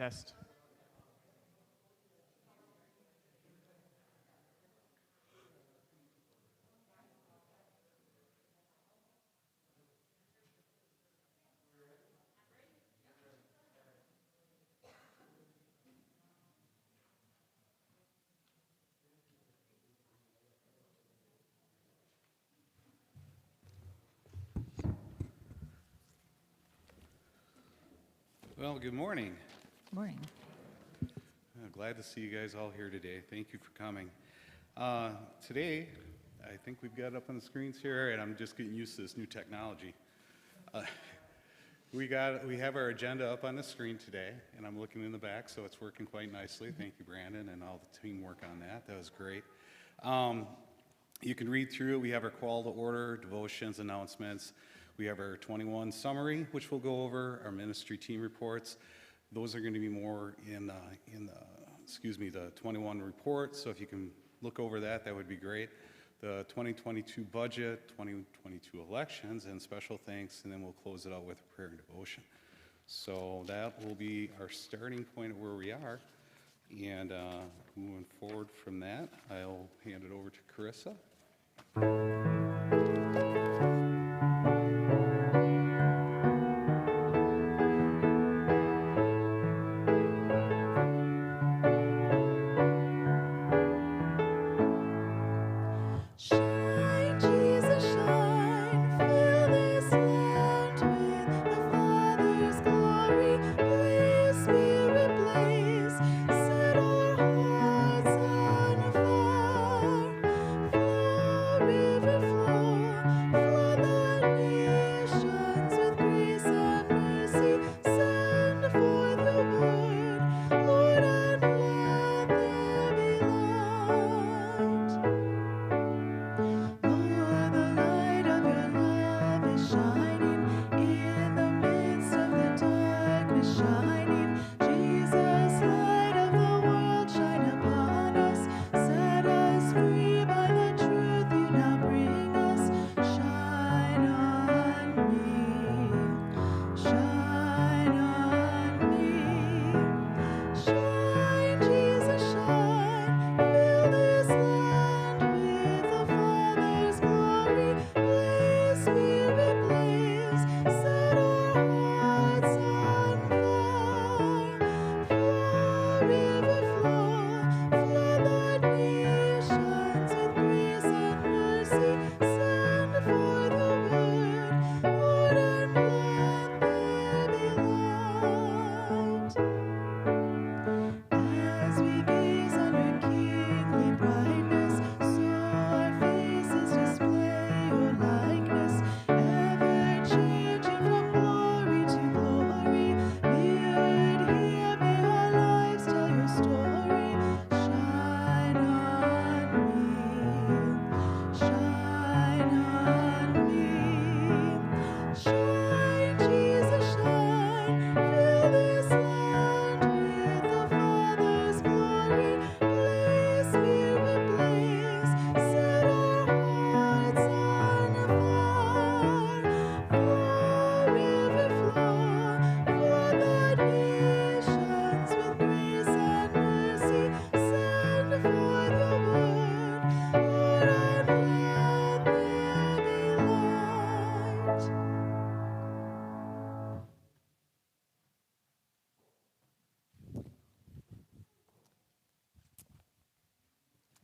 Test. Well, good morning. Morning. Glad to see you guys all here today. Thank you for coming. Today, I think we've got it up on the screens here, and I'm just getting used to this new technology. We have our agenda up on the screen today, and I'm looking in the back, so it's working quite nicely. Thank you, Brandon, and all the teamwork on that. That was great. You can read through it. We have our call to order, devotions, announcements. We have our 21 summary, which we'll go over, our ministry team reports. Those are going to be more in the 21 report, so if you can look over that, that would be great. The 2022 budget, 2022 elections, and special thanks, and then we'll close it out with a prayer and devotion. So that will be our starting point of where we are, and moving forward from that, I'll hand it over to Carissa.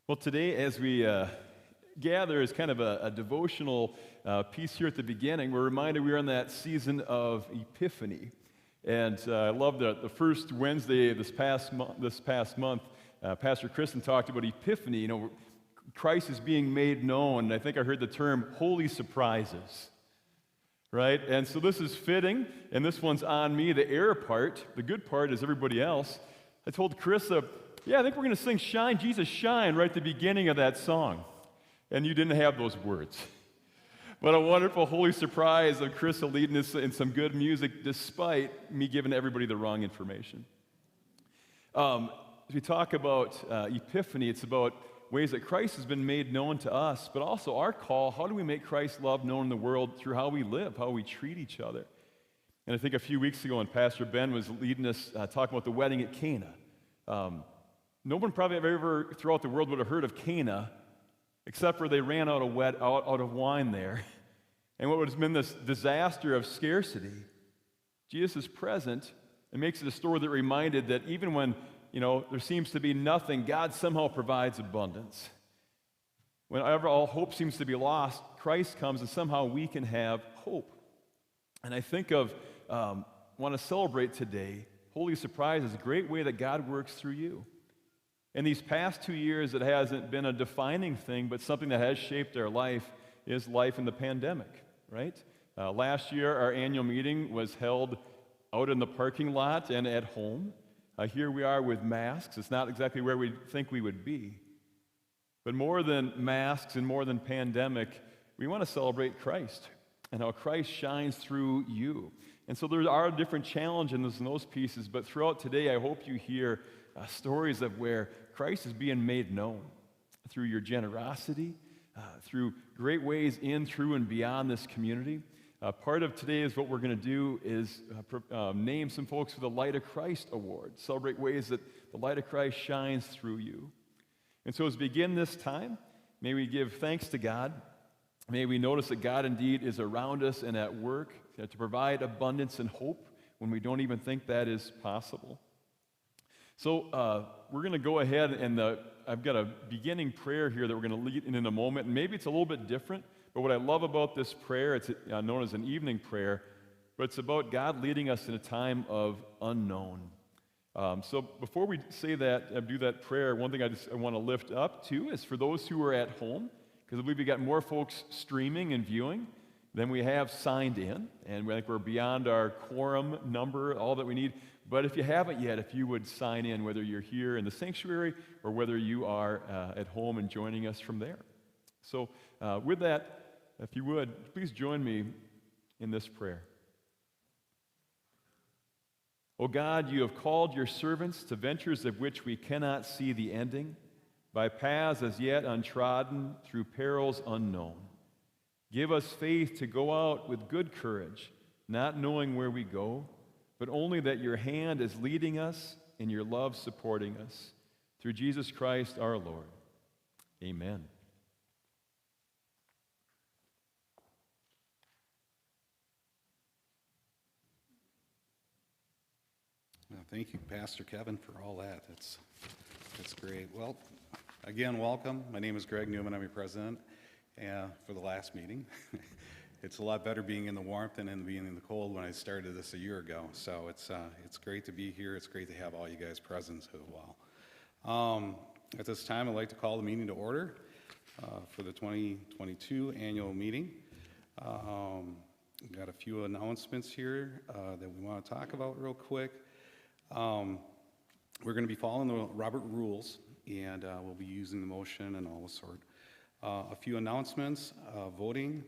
Well, today, as we gather as kind of a devotional piece here at the beginning, we're reminded we're in that season of Epiphany. And I love the first Wednesday this past month, Pastor Kristen talked about Epiphany. You know, Christ is being made known. I think I heard the term holy surprises, right? And so this is fitting, and this one's on me. The air part, the good part is everybody else. I told Carissa, yeah, I think we're going to sing Shine, Jesus, Shine right at the beginning of that song. And you didn't have those words. But a wonderful holy surprise of Carissa leading us in some good music despite me giving everybody the wrong information. As we talk about Epiphany, it's about ways that Christ has been made known to us, but also our call, how do we make Christ's love known in the world through how we live, how we treat each other? And I think a few weeks ago when Pastor Ben was leading us talking about the wedding at Cana, no one probably ever throughout the world would have heard of Cana, except for they ran out of wine there. And what has been this disaster of scarcity, Jesus is present and makes it a story that reminded that even when there seems to be nothing, God somehow provides abundance. Whenever all hope seems to be lost, Christ comes and somehow we can have hope. And I think of, want to celebrate today, Holy Surprise is a great way that God works through you. In these past 2 years, it hasn't been a defining thing, but something that has shaped our life is life in the pandemic, right? Last year, our annual meeting was held out in the parking lot and at home. Here we are with masks. It's not exactly where we think we would be. But more than masks and more than pandemic, we want to celebrate Christ and how Christ shines through you. And so there are different challenges in those pieces, but throughout today, I hope you hear stories of where Christ is being made known through your generosity, through great ways in, through, and beyond this community. Part of today is what we're going to do is name some folks for the Light of Christ Award, celebrate ways that the light of Christ shines through you. And so as we begin this time, may we give thanks to God. May we notice that God indeed is around us and at work to provide abundance and hope when we don't even think that is possible. So we're going to go ahead and I've got a beginning prayer here that we're going to lead in a moment. And maybe it's a little bit different, but what I love about this prayer, it's known as an evening prayer, but it's about God leading us in a time of unknown. So before we say that, do that prayer, one thing I want to lift up too is for those who are at home, because I believe we got more folks streaming and viewing than we have signed in, and I think we're beyond our quorum number, all that we need. But if you haven't yet, if you would sign in, whether you're here in the sanctuary or whether you are at home and joining us from there. So with that, if you would, please join me in this prayer. O God, you have called your servants to ventures of which we cannot see the ending, by paths as yet untrodden, through perils unknown. Give us faith to go out with good courage, not knowing where we go, but only that your hand is leading us and your love supporting us. Through Jesus Christ our Lord. Amen. Well, thank you, Pastor Kevin, for all that. That's great. Well, again, welcome. My name is Greg Newman. I'm your president for the last meeting. It's a lot better being in the warmth than being in the cold when I started this a year ago. So it's great to be here. It's great to have all you guys present as well. At this time, I'd like to call the meeting to order for the 2022 annual meeting. We've got a few announcements here that we want to talk about real quick. We're going to be following the Robert rules, and we'll be using the motion and all the sort. A few announcements. Voting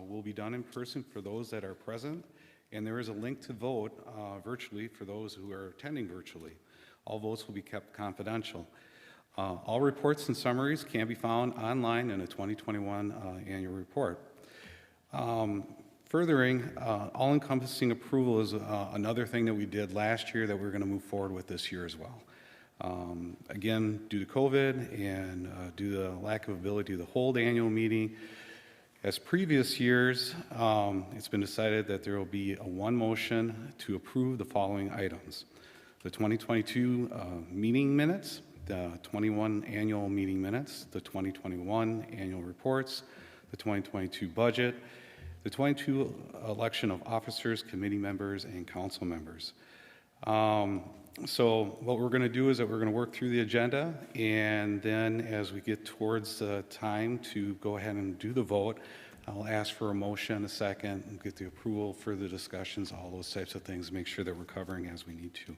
will be done in person for those that are present, and there is a link to vote virtually for those who are attending virtually. All votes will be kept confidential. All reports and summaries can be found online in the 2021 annual report. Furthering, all-encompassing approval is another thing that we did last year that we're going to move forward with this year as well. Again, due to COVID and due to the lack of ability to hold annual meeting, as previous years, it's been decided that there will be one motion to approve the following items. The 2022 meeting minutes, the 21 annual meeting minutes, the 2021 annual reports, the 2022 budget, the 22 election of officers, committee members, and council members. So what we're going to do is that we're going to work through the agenda, and then as we get towards the time to go ahead and do the vote, I'll ask for a motion, a second, and get the approval for the discussions, all those types of things, make sure that we're covering as we need to.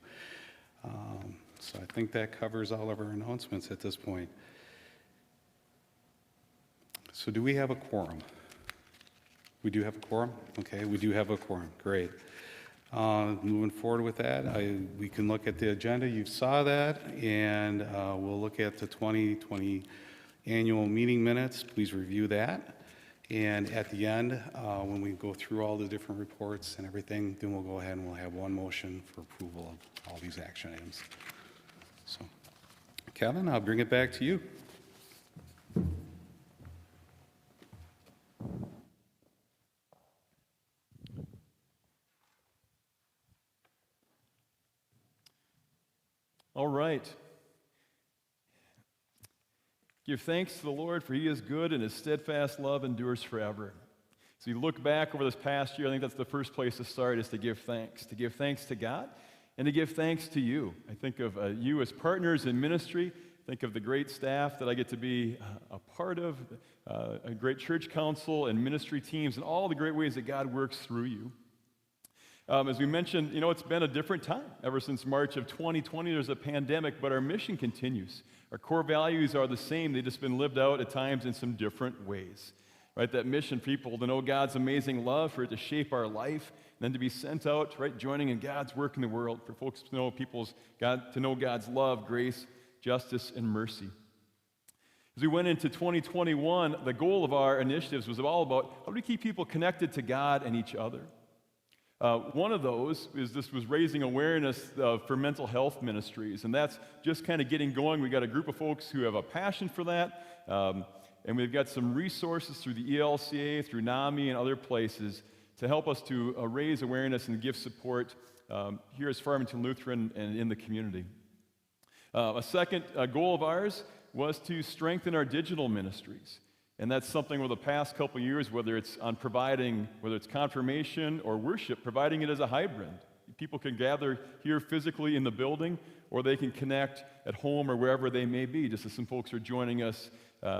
So I think that covers all of our announcements at this point. So do we have a quorum? We do have a quorum? Okay, we do have a quorum. Great. Moving forward with that, we can look at the agenda. You saw that, and we'll look at the 2020 annual meeting minutes. Please review that. And at the end, when we go through all the different reports and everything, then we'll go ahead and we'll have one motion for approval of all these action items. So, Kevin, I'll bring it back to you. All right. Give thanks to the Lord, for he is good, and his steadfast love endures forever. So you look back over this past year, I think that's the first place to start, is to give thanks to God, and to give thanks to you. I think of you as partners in ministry. Think of the great staff that I get to be a part of, a great church council and ministry teams, and all the great ways that God works through you. As we mentioned, it's been a different time. Ever since March of 2020, there's a pandemic, but our mission continues. Our core values are the same. They've just been lived out at times in some different ways. Right? That mission, people, to know God's amazing love, for it to shape our life, and then to be sent out, right, joining in God's work in the world, for folks to know God's love, grace, justice, and mercy. As we went into 2021, the goal of our initiatives was all about how do we keep people connected to God and each other. One of those was raising awareness for mental health ministries, and that's just kind of getting going. We got a group of folks who have a passion for that, and we've got some resources through the ELCA, through NAMI, and other places to help us to raise awareness and give support here as Farmington Lutheran and in the community. A second goal of ours was to strengthen our digital ministries. And that's something over the past couple of years, whether it's confirmation or worship, providing it as a hybrid. People can gather here physically in the building, or they can connect at home or wherever they may be, just as some folks are joining us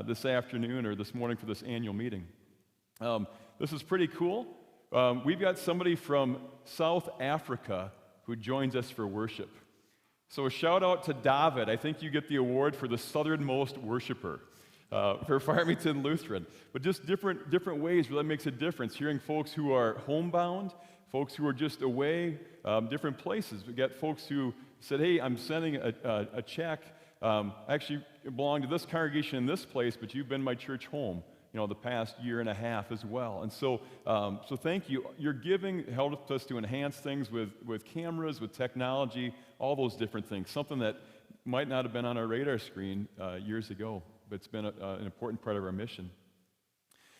this afternoon or this morning for this annual meeting. This is pretty cool. We've got somebody from South Africa who joins us for worship. So a shout out to David. I think you get the award for the southernmost worshiper. For Farmington Lutheran, but just different ways where that makes a difference. Hearing folks who are homebound, folks who are just away, different places. We got folks who said, "Hey, I'm sending a check. Actually, belong to this congregation in this place, but you've been my church home, the past year and a half as well." And so thank you. Your giving helped us to enhance things with cameras, with technology, all those different things. Something that might not have been on our radar screen years ago. But it's been an important part of our mission.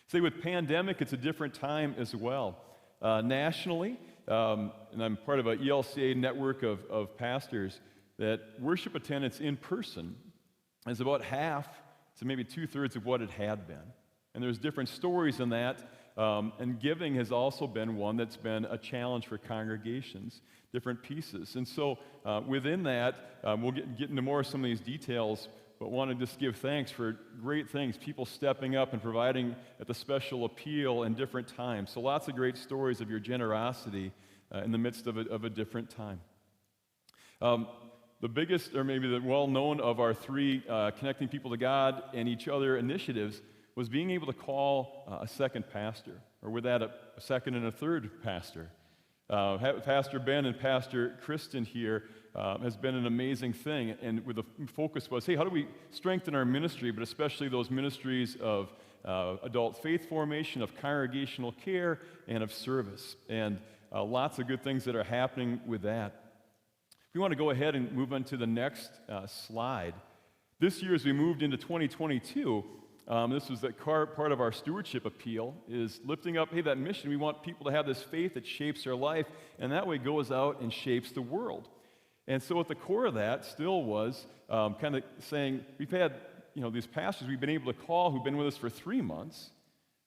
Say with pandemic, it's a different time as well. Nationally, and I'm part of a ELCA network of pastors, that worship attendance in person is about half to maybe 2/3 of what it had been. And there's different stories in that, and giving has also been one that's been a challenge for congregations, different pieces. And so within that, we'll get into more of some of these details, but want to just give thanks for great things, people stepping up and providing at the special appeal in different times. So lots of great stories of your generosity in the midst of a different time. The biggest, or maybe the well-known of our three Connecting People to God and Each Other initiatives was being able to call a second pastor, or with that, a second and a third pastor. Pastor Ben and Pastor Kristen here has been an amazing thing, and with the focus was, hey, how do we strengthen our ministry, but especially those ministries of adult faith formation, of congregational care, and of service, and lots of good things that are happening with that. If we want to go ahead and move on to the next slide. This year, as we moved into 2022, this was part of our stewardship appeal, is lifting up, hey, that mission. We want people to have this faith that shapes their life, and that way goes out and shapes the world. And so at the core of that still was kind of saying, we've had these pastors we've been able to call who've been with us for 3 months,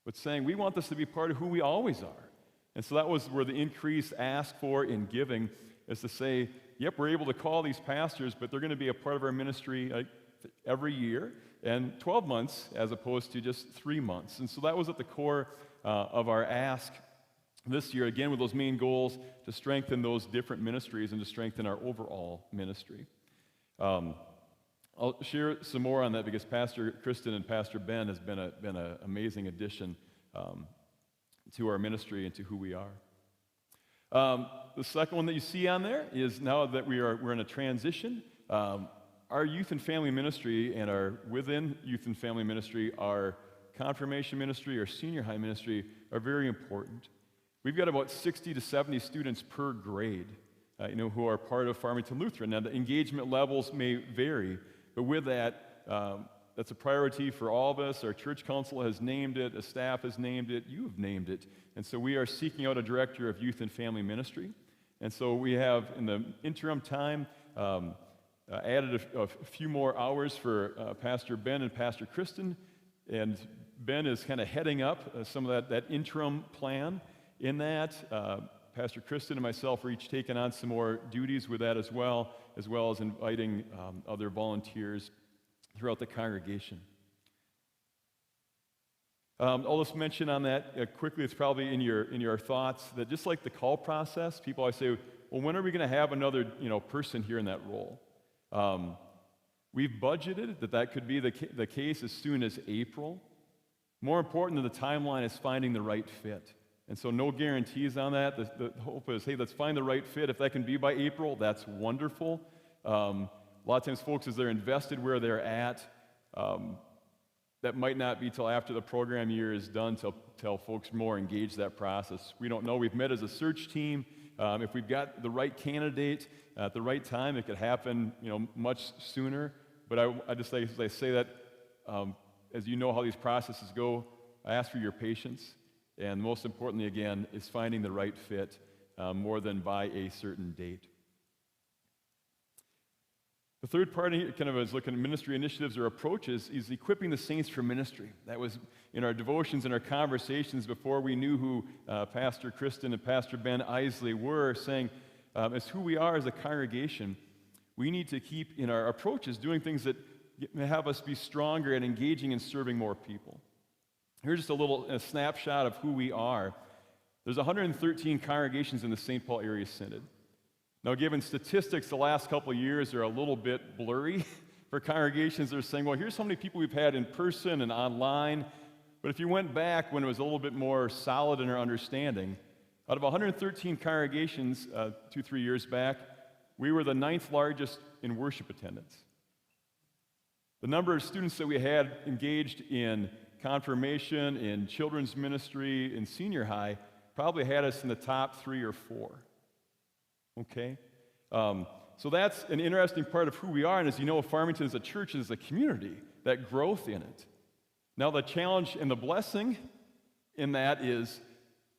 but saying we want this to be part of who we always are. And so that was where the increased ask for in giving is to say, yep, we're able to call these pastors, but they're going to be a part of our ministry every year, and 12 months as opposed to just 3 months. And so that was at the core of our ask this year, again with those main goals to strengthen those different ministries and to strengthen our overall ministry. I'll share some more on that because Pastor Kristen and Pastor Ben has been an amazing addition to our ministry and to who we are. The second one that you see on there is now that we're in a transition. Our youth and family ministry and our within youth and family ministry are confirmation ministry or senior high ministry are very important. We've got about 60 to 70 students per grade, who are part of Farmington Lutheran. Now, the engagement levels may vary, but with that, that's a priority for all of us. Our church council has named it, the staff has named it, you have named it. And so we are seeking out a director of youth and family ministry. And so we have, in the interim time, added a few more hours for Pastor Ben and Pastor Kristen. And Ben is kind of heading up some of that interim plan. In that, Pastor Kristen and myself are each taking on some more duties with that as well as inviting other volunteers throughout the congregation. I'll just mention on that quickly. It's probably in your thoughts that just like the call process, people always say, "Well, when are we going to have another person here in that role?" We've budgeted that could be the case as soon as April. More important than the timeline is finding the right fit. And so no guarantees on that. The hope is, hey, let's find the right fit. If that can be by April, that's wonderful. A lot of times folks, as they're invested where they're at, that might not be till after the program year is done till folks more engage that process. We don't know. We've met as a search team. If we've got the right candidate at the right time, it could happen much sooner. But I just like I say that, as you know how these processes go, I ask for your patience. And most importantly, again, is finding the right fit more than by a certain date. The third part kind of is looking at ministry initiatives or approaches is equipping the saints for ministry. That was in our devotions and our conversations before we knew who Pastor Kristen and Pastor Ben Isley were, saying as who we are as a congregation, we need to keep in our approaches doing things that have us be stronger and engaging and serving more people. Here's just a snapshot of who we are. There's 113 congregations in the St. Paul Area Synod. Now, given statistics, the last couple of years are a little bit blurry for congregations that are saying, well, here's how many people we've had in person and online. But if you went back when it was a little bit more solid in our understanding, out of 113 congregations 2-3 years back, we were the 9th largest in worship attendance. The number of students that we had engaged in confirmation, in children's ministry, in senior high, probably had us in the top 3 or 4. Okay? So that's an interesting part of who we are, and as you know, Farmington is a church, is a community, that growth in it. Now the challenge and the blessing in that is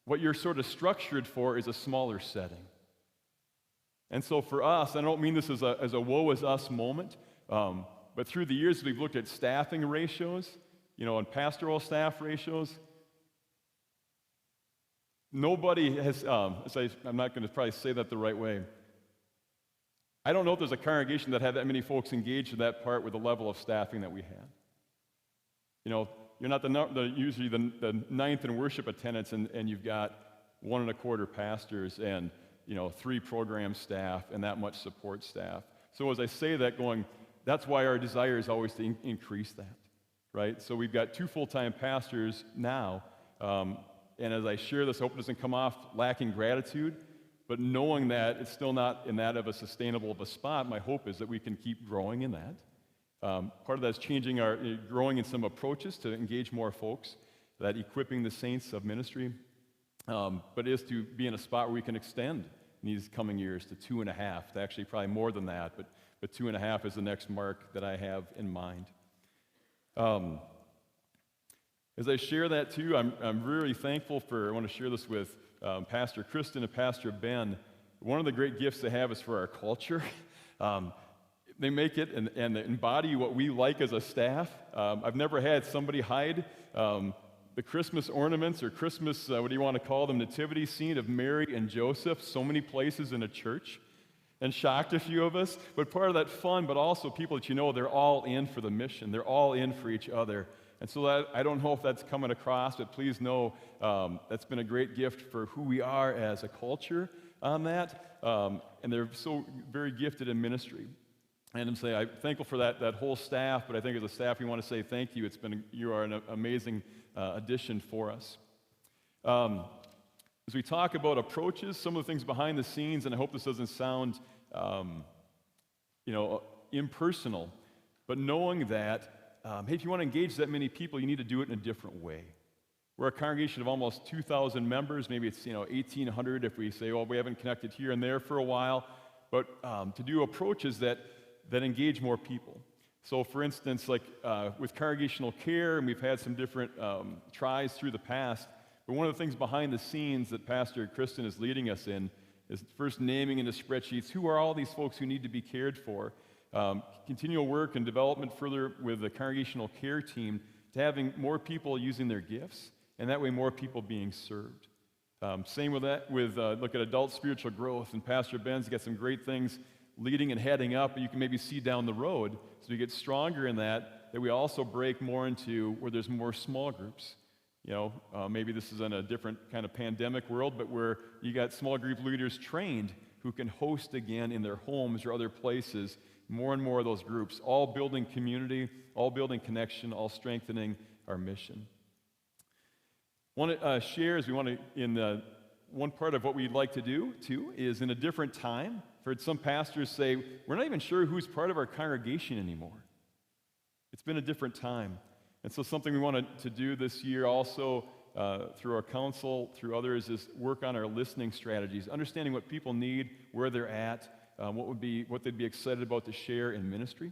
what you're sort of structured for is a smaller setting. And so for us, I don't mean this as a woe is us moment, but through the years we've looked at staffing ratios, and pastoral staff ratios. Nobody has, I'm not going to probably say that the right way. I don't know if there's a congregation that had that many folks engaged in that part with the level of staffing that we had. You're not usually the 9th in worship attendance, and you've got 1 1/4 pastors and 3 program staff and that much support staff. So as I say that, that's why our desire is always to increase that, right? So we've got 2 full-time pastors now, and as I share this, I hope it doesn't come off lacking gratitude, but knowing that it's still not in that of a sustainable of a spot, my hope is that we can keep growing in that. Part of that is growing in some approaches to engage more folks, that equipping the saints of ministry, but is to be in a spot where we can extend in these coming years to 2.5, to actually probably more than that, but 2.5 is the next mark that I have in mind. As I share that too, I'm really thankful I want to share this with Pastor Kristen and Pastor Ben. One of the great gifts they have is for our culture. They make it and embody what we like as a staff. I've never had somebody hide the Christmas ornaments or Christmas, what do you want to call them, nativity scene of Mary and Joseph so many places in a church, and shocked a few of us. But part of that fun, but also people that they're all in for the mission. They're all in for each other. And so I don't know if that's coming across, but please know that's been a great gift for who we are as a culture on that. And they're so very gifted in ministry. And I'm thankful for that whole staff, but I think as a staff we want to say thank you. You are an amazing addition for us. As we talk about approaches, some of the things behind the scenes, and I hope this doesn't sound impersonal, but knowing that hey, if you want to engage that many people, you need to do it in a different way. We're a congregation of almost 2,000 members. Maybe it's 1,800 if we say, well, we haven't connected here and there for a while. But to do approaches that engage more people. So, for instance, like with congregational care, and we've had some different tries through the past. But one of the things behind the scenes that Pastor Kristen is leading us in is first naming in the spreadsheets who are all these folks who need to be cared for. Continual work and development further with the congregational care team to having more people using their gifts, and that way more people being served. Same with that, look at adult spiritual growth, and Pastor Ben's got some great things leading and heading up, and you can maybe see down the road, so we get stronger in that we also break more into where there's more small groups. Maybe this is in a different kind of pandemic world, but where you got small group leaders trained who can host again in their homes or other places, more and more of those groups, all building community, all building connection, all strengthening our mission. Want to share as we want to, in one part of what we'd like to do, too, is in a different time. I've heard some pastors say, we're not even sure who's part of our congregation anymore. It's been a different time. And so something we wanted to do this year also through our council, through others, is work on our listening strategies, understanding what people need, where they're at, what they'd be excited about to share in ministry.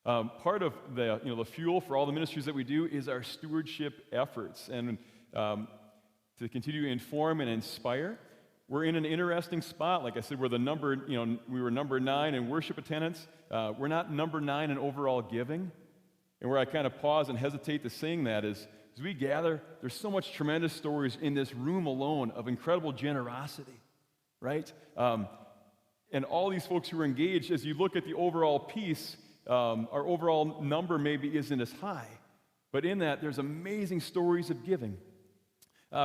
Part of the fuel for all the ministries that we do is our stewardship efforts, and to continue to inform and inspire. We're in an interesting spot. Like I said, we were number 9 in worship attendance. We're not number 9 in overall giving. And where I kind of pause and hesitate to saying that is, as we gather, there's so much tremendous stories in this room alone of incredible generosity, right? And all these folks who are engaged, as you look at the overall piece, our overall number maybe isn't as high. But in that, there's amazing stories of giving.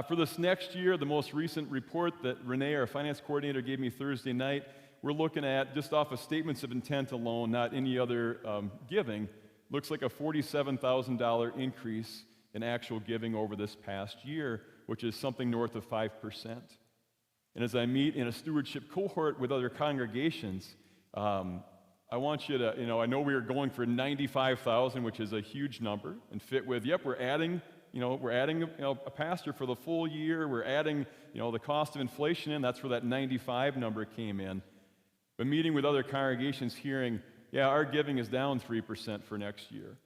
For this next year, the most recent report that Renee, our finance coordinator, gave me Thursday night, we're looking at, just off of statements of intent alone, not any other giving, looks like a $47,000 increase in actual giving over this past year, which is something north of 5%. And as I meet in a stewardship cohort with other congregations, I want you to, I know we are going for 95,000, which is a huge number, and fit with, we're adding a pastor for the full year. We're adding, the cost of inflation in. That's where that 95 number came in. But meeting with other congregations, hearing, our giving is down 3% for next year.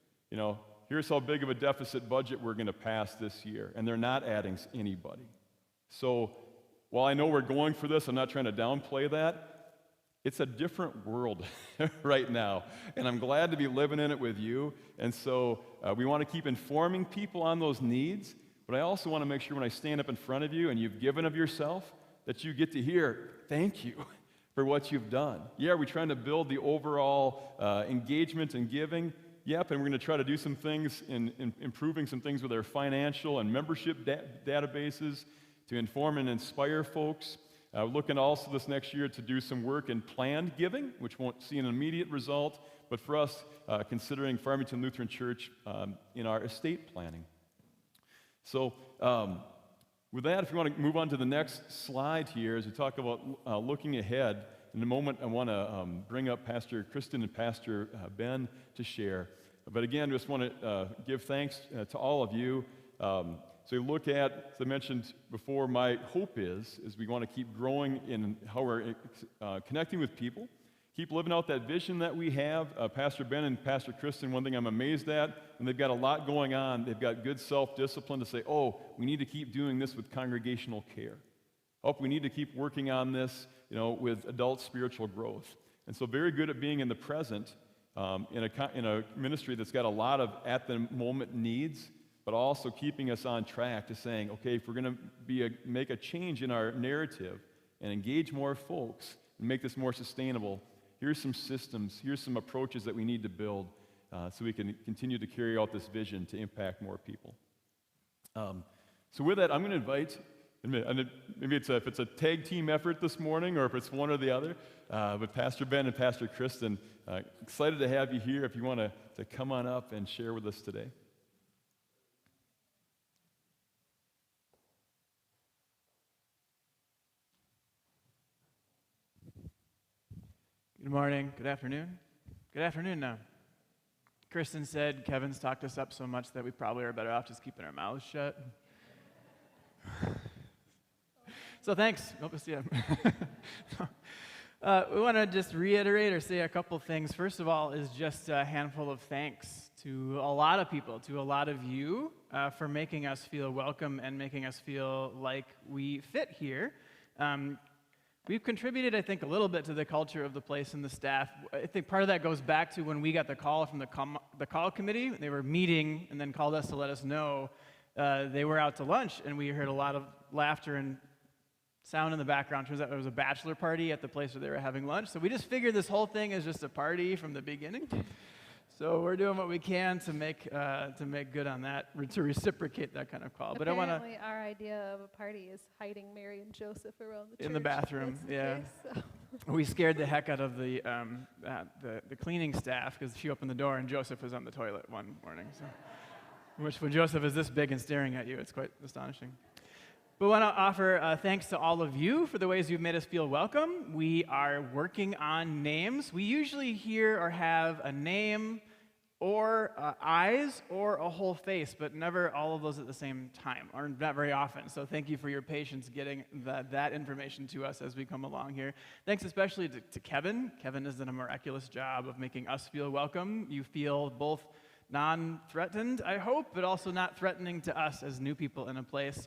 Here's how big of a deficit budget we're going to pass this year, and they're not adding anybody. So while I know we're going for this, I'm not trying to downplay that. It's a different world right now, and I'm glad to be living in it with you. And so we want to keep informing people on those needs, but I also want to make sure when I stand up in front of you and you've given of yourself, that you get to hear, thank you for what you've done. We're trying to build the overall engagement and giving. And we're going to try to do some things in improving some things with our financial and membership databases to inform and inspire folks. Looking also this next year to do some work in planned giving, which won't see an immediate result, but for us, considering Farmington Lutheran Church in our estate planning. So with that, if you want to move on to the next slide here, as we talk about looking ahead, in a moment I want to bring up Pastor Kristen and Pastor Ben to share. But again, I just want to give thanks to all of you. So you look at, as I mentioned before, my hope is we want to keep growing in how we're connecting with people, keep living out that vision that we have. Pastor Ben and Pastor Kristen, one thing I'm amazed at, and they've got a lot going on, they've got good self-discipline to say, we need to keep doing this with congregational care. We need to keep working on this, with adult spiritual growth. And so very good at being in the present in a ministry that's got a lot of at-the-moment needs, but also keeping us on track to saying, okay, if we're going to make a change in our narrative and engage more folks and make this more sustainable, here's some systems, here's some approaches that we need to build so we can continue to carry out this vision to impact more people. So with that, I'm going to invite, maybe if it's a tag team effort this morning or if it's one or the other, but Pastor Ben and Pastor Kristen, excited to have you here if you want to come on up and share with us today. Good morning, good afternoon. Good afternoon now. Kristen said Kevin's talked us up so much that we probably are better off just keeping our mouths shut. So thanks. Hope to see you. We want to just reiterate or say a couple things. First of all is just a handful of thanks to a lot of people, to a lot of you, for making us feel welcome and making us feel like we fit here. We've contributed, I think, a little bit to the culture of the place and the staff. I think part of that goes back to when we got the call from the call committee. They were meeting and then called us to let us know they were out to lunch, and we heard a lot of laughter and sound in the background. Turns out there was a bachelor party at the place where they were having lunch. So we just figured this whole thing is just a party from the beginning. So we're doing what we can to make good on that, to reciprocate that kind of call. But apparently our idea of a party is hiding Mary and Joseph around the church. In the bathroom, That's the yeah. case, so. We scared the heck out of the cleaning staff because she opened the door and Joseph was on the toilet one morning. So, which when Joseph is this big and staring at you, it's quite astonishing. We want to offer thanks to all of you for the ways you've made us feel welcome. We are working on names. We usually hear or have a name or eyes or a whole face, but never all of those at the same time, or not very often. So thank you for your patience getting that information to us as we come along here. Thanks especially to Kevin. Kevin has done a miraculous job of making us feel welcome. You feel both non-threatened, I hope, but also not threatening to us as new people in a place.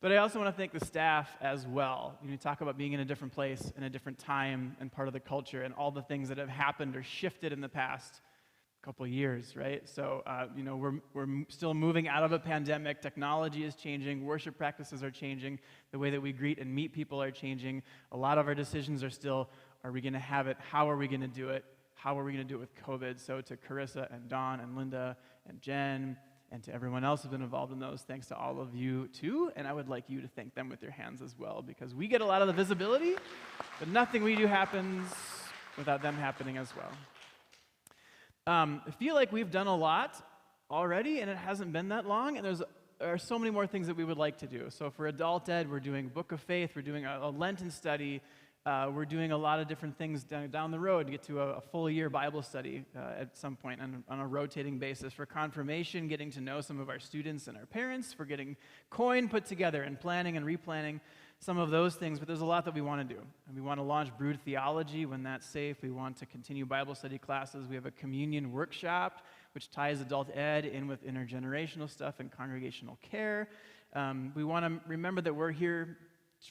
But I also want to thank the staff as well. You talk about being in a different place, in a different time, and part of the culture, and all the things that have happened or shifted in the past couple years, right? So, we're still moving out of a pandemic. Technology is changing. Worship practices are changing. The way that we greet and meet people are changing. A lot of our decisions are still, are we going to have it? How are we going to do it? How are we going to do it with COVID? So to Carissa and Dawn and Linda and Jen and to everyone else who's been involved in those, thanks to all of you too. And I would like you to thank them with your hands as well, because we get a lot of the visibility, but nothing we do happens without them happening as well. I feel like we've done a lot already, and it hasn't been that long, and there are so many more things that we would like to do. So for Adult Ed, we're doing Book of Faith, we're doing a Lenten study, we're doing a lot of different things down the road to get to a full year Bible study at some point on a rotating basis. For confirmation, getting to know some of our students and our parents, for getting coin put together and planning and replanning some of those things, but there's a lot that we want to do. And we want to launch Brood Theology when that's safe. We want to continue Bible study classes. We have a communion workshop, which ties Adult Ed in with intergenerational stuff and congregational care. We want to remember that we're here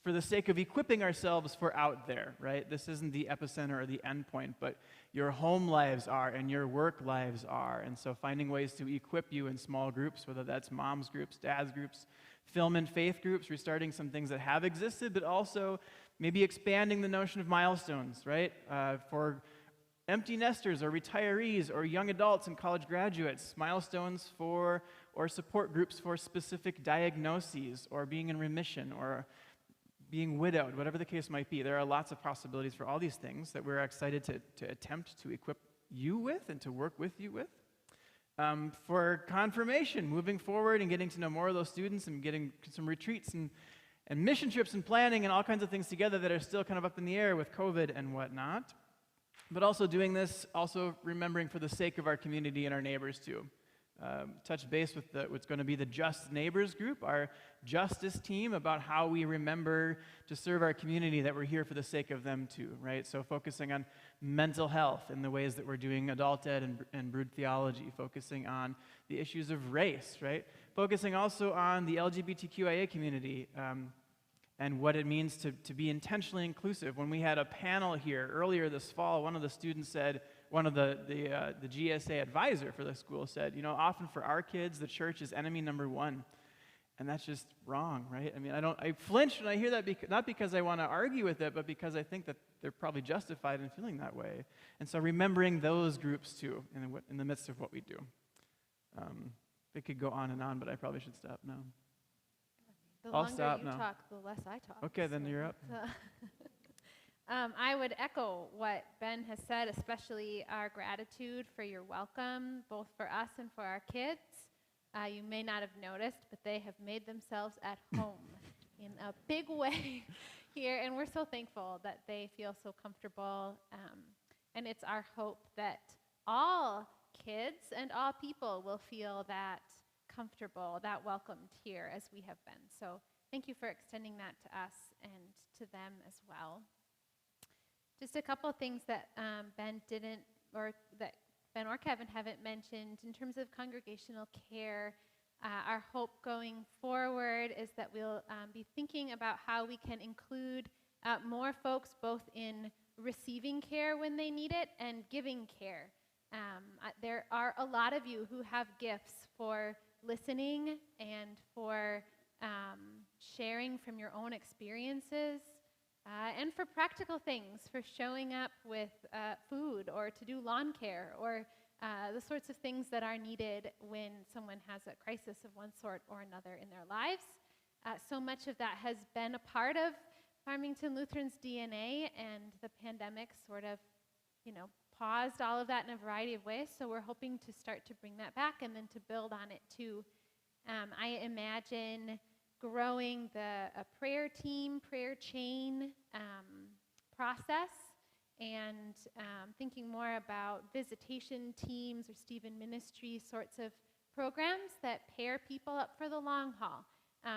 for the sake of equipping ourselves for out there, right? This isn't the epicenter or the end point, but your home lives are and your work lives are. And so finding ways to equip you in small groups, whether that's moms groups, dads groups, film and faith groups, restarting some things that have existed, but also maybe expanding the notion of milestones, right? For empty nesters or retirees or young adults and college graduates, milestones for or support groups for specific diagnoses or being in remission or being widowed, whatever the case might be. There are lots of possibilities for all these things that we're excited to attempt to equip you with and to work with you with. For confirmation, moving forward and getting to know more of those students and getting some retreats and mission trips and planning and all kinds of things together that are still kind of up in the air with COVID and whatnot. But also doing this, also remembering for the sake of our community and our neighbors too. Touch base with what's going to be the Just Neighbors group, our justice team, about how we remember to serve our community, that we're here for the sake of them too, right? So focusing on mental health in the ways that we're doing Adult Ed and Brood Theology, focusing on the issues of race, right? Focusing also on the LGBTQIA community and what it means to be intentionally inclusive. When we had a panel here earlier this fall, one of the students said, one of the GSA advisor for the school said, often for our kids, the church is enemy number one. And that's just wrong, right? I mean, I flinch when I hear that, not because I want to argue with it, but because I think that they're probably justified in feeling that way. And so remembering those groups too in the midst of what we do. It could go on and on, but I probably should stop now. I'll stop now. Talk, the less I talk. Okay, then you're up. I would echo what Ben has said, especially our gratitude for your welcome, both for us and for our kids. You may not have noticed, but they have made themselves at home in a big way here, and we're so thankful that they feel so comfortable. And it's our hope that all kids and all people will feel that comfortable, that welcomed here as we have been. So thank you for extending that to us and to them as well. Just a couple things that Ben didn't, or that Ben or Kevin haven't mentioned in terms of congregational care. Our hope going forward is that we'll be thinking about how we can include more folks both in receiving care when they need it and giving care. There are a lot of you who have gifts for listening and for sharing from your own experiences and for practical things, for showing up with food or to do lawn care or the sorts of things that are needed when someone has a crisis of one sort or another in their lives. So much of that has been a part of Farmington Lutheran's DNA, and the pandemic sort of, paused all of that in a variety of ways. So we're hoping to start to bring that back and then to build on it too. I imagine growing a prayer team, prayer chain process, and thinking more about visitation teams or Stephen Ministry sorts of programs that pair people up for the long haul.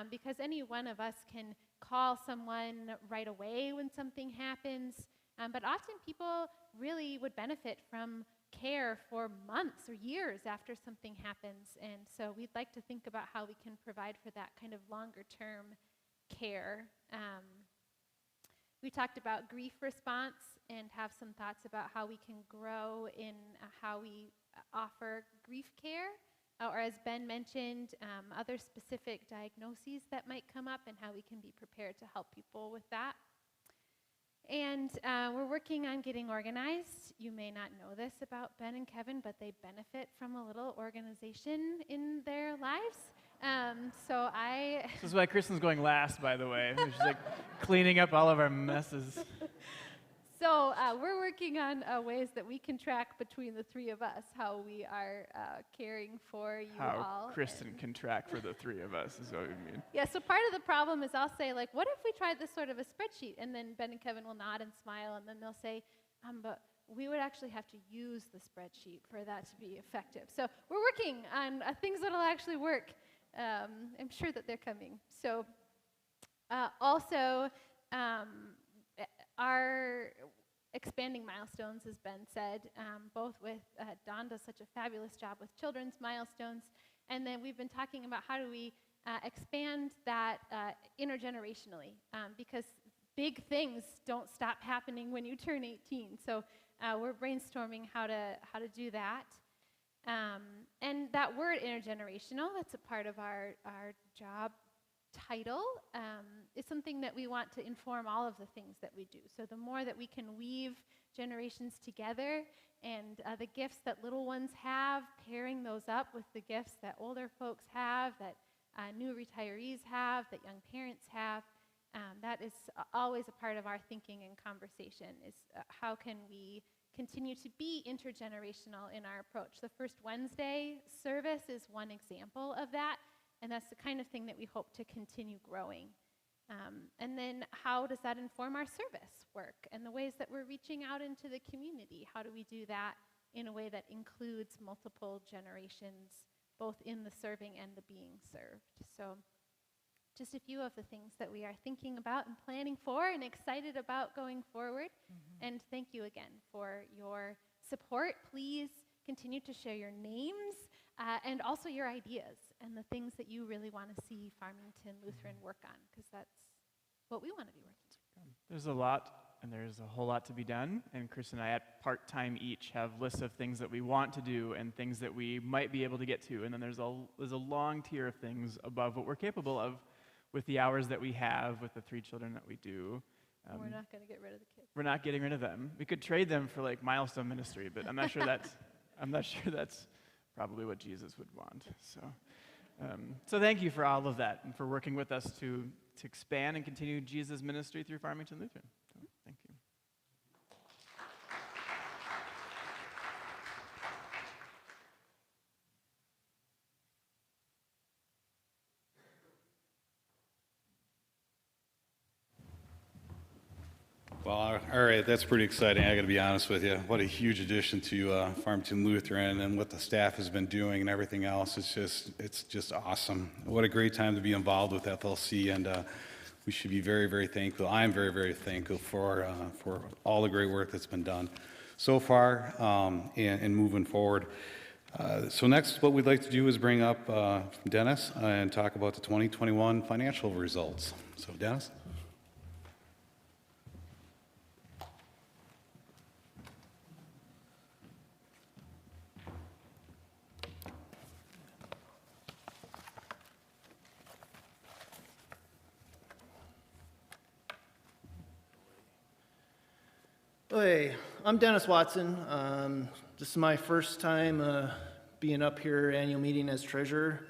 Because any one of us can call someone right away when something happens, but often people really would benefit from care for months or years after something happens. And so we'd like to think about how we can provide for that kind of longer term care. We talked about grief response and have some thoughts about how we can grow in how we offer grief care, or as Ben mentioned, other specific diagnoses that might come up and how we can be prepared to help people with that. And we're working on getting organized. You may not know this about Ben and Kevin, but they benefit from a little organization in their lives. This is why Kristen's going last, by the way. She's like cleaning up all of our messes. So we're working on ways that we can track between the three of us how we are caring for you all. How Kristen can track for the three of us is what we mean. Yeah, so part of the problem is I'll say, like, what if we tried this sort of a spreadsheet? And then Ben and Kevin will nod and smile, and then they'll say, but we would actually have to use the spreadsheet for that to be effective. So we're working on things that will actually work. I'm sure that they're coming. So also, our expanding milestones, as Ben said, both with Dawn does such a fabulous job with children's milestones, and then we've been talking about how do we expand that intergenerationally, because big things don't stop happening when you turn 18. So we're brainstorming how to do that. And that word intergenerational, that's a part of our job title, is something that we want to inform all of the things that we do. So the more that we can weave generations together and the gifts that little ones have, pairing those up with the gifts that older folks have, that new retirees have, that young parents have, that is always a part of our thinking and conversation, is how can we continue to be intergenerational in our approach. The first Wednesday service is one example of that, and that's the kind of thing that we hope to continue growing. And then how does that inform our service work and the ways that we're reaching out into the community? How do we do that in a way that includes multiple generations, both in the serving and the being served? So just a few of the things that we are thinking about and planning for and excited about going forward. Mm-hmm. And thank you again for your support. Please continue to share your names and also your ideas and the things that you really want to see Farmington Lutheran work on, because that's what we want to be working on. There's a lot, and there's a whole lot to be done, and Chris and I at part-time each have lists of things that we want to do and things that we might be able to get to, and then there's a long tier of things above what we're capable of with the hours that we have, with the 3 children that we do. We're not going to get rid of the kids. We're not getting rid of them. We could trade them for like milestone ministry, but I'm not sure that's probably what Jesus would want. So thank you for all of that and for working with us to expand and continue Jesus' ministry through Farmington Lutheran. So, thank you. Well, all right, that's pretty exciting. I got to be honest with you. What a huge addition to Farmington Lutheran, and what the staff has been doing and everything else. It's just awesome. What a great time to be involved with FLC, and we should be very, very thankful. I'm very, very thankful for all the great work that's been done so far, and moving forward. So next, what we'd like to do is bring up Dennis and talk about the 2021 financial results. So Dennis? Hey, I'm Dennis Watson. This is my first time being up here annual meeting as treasurer.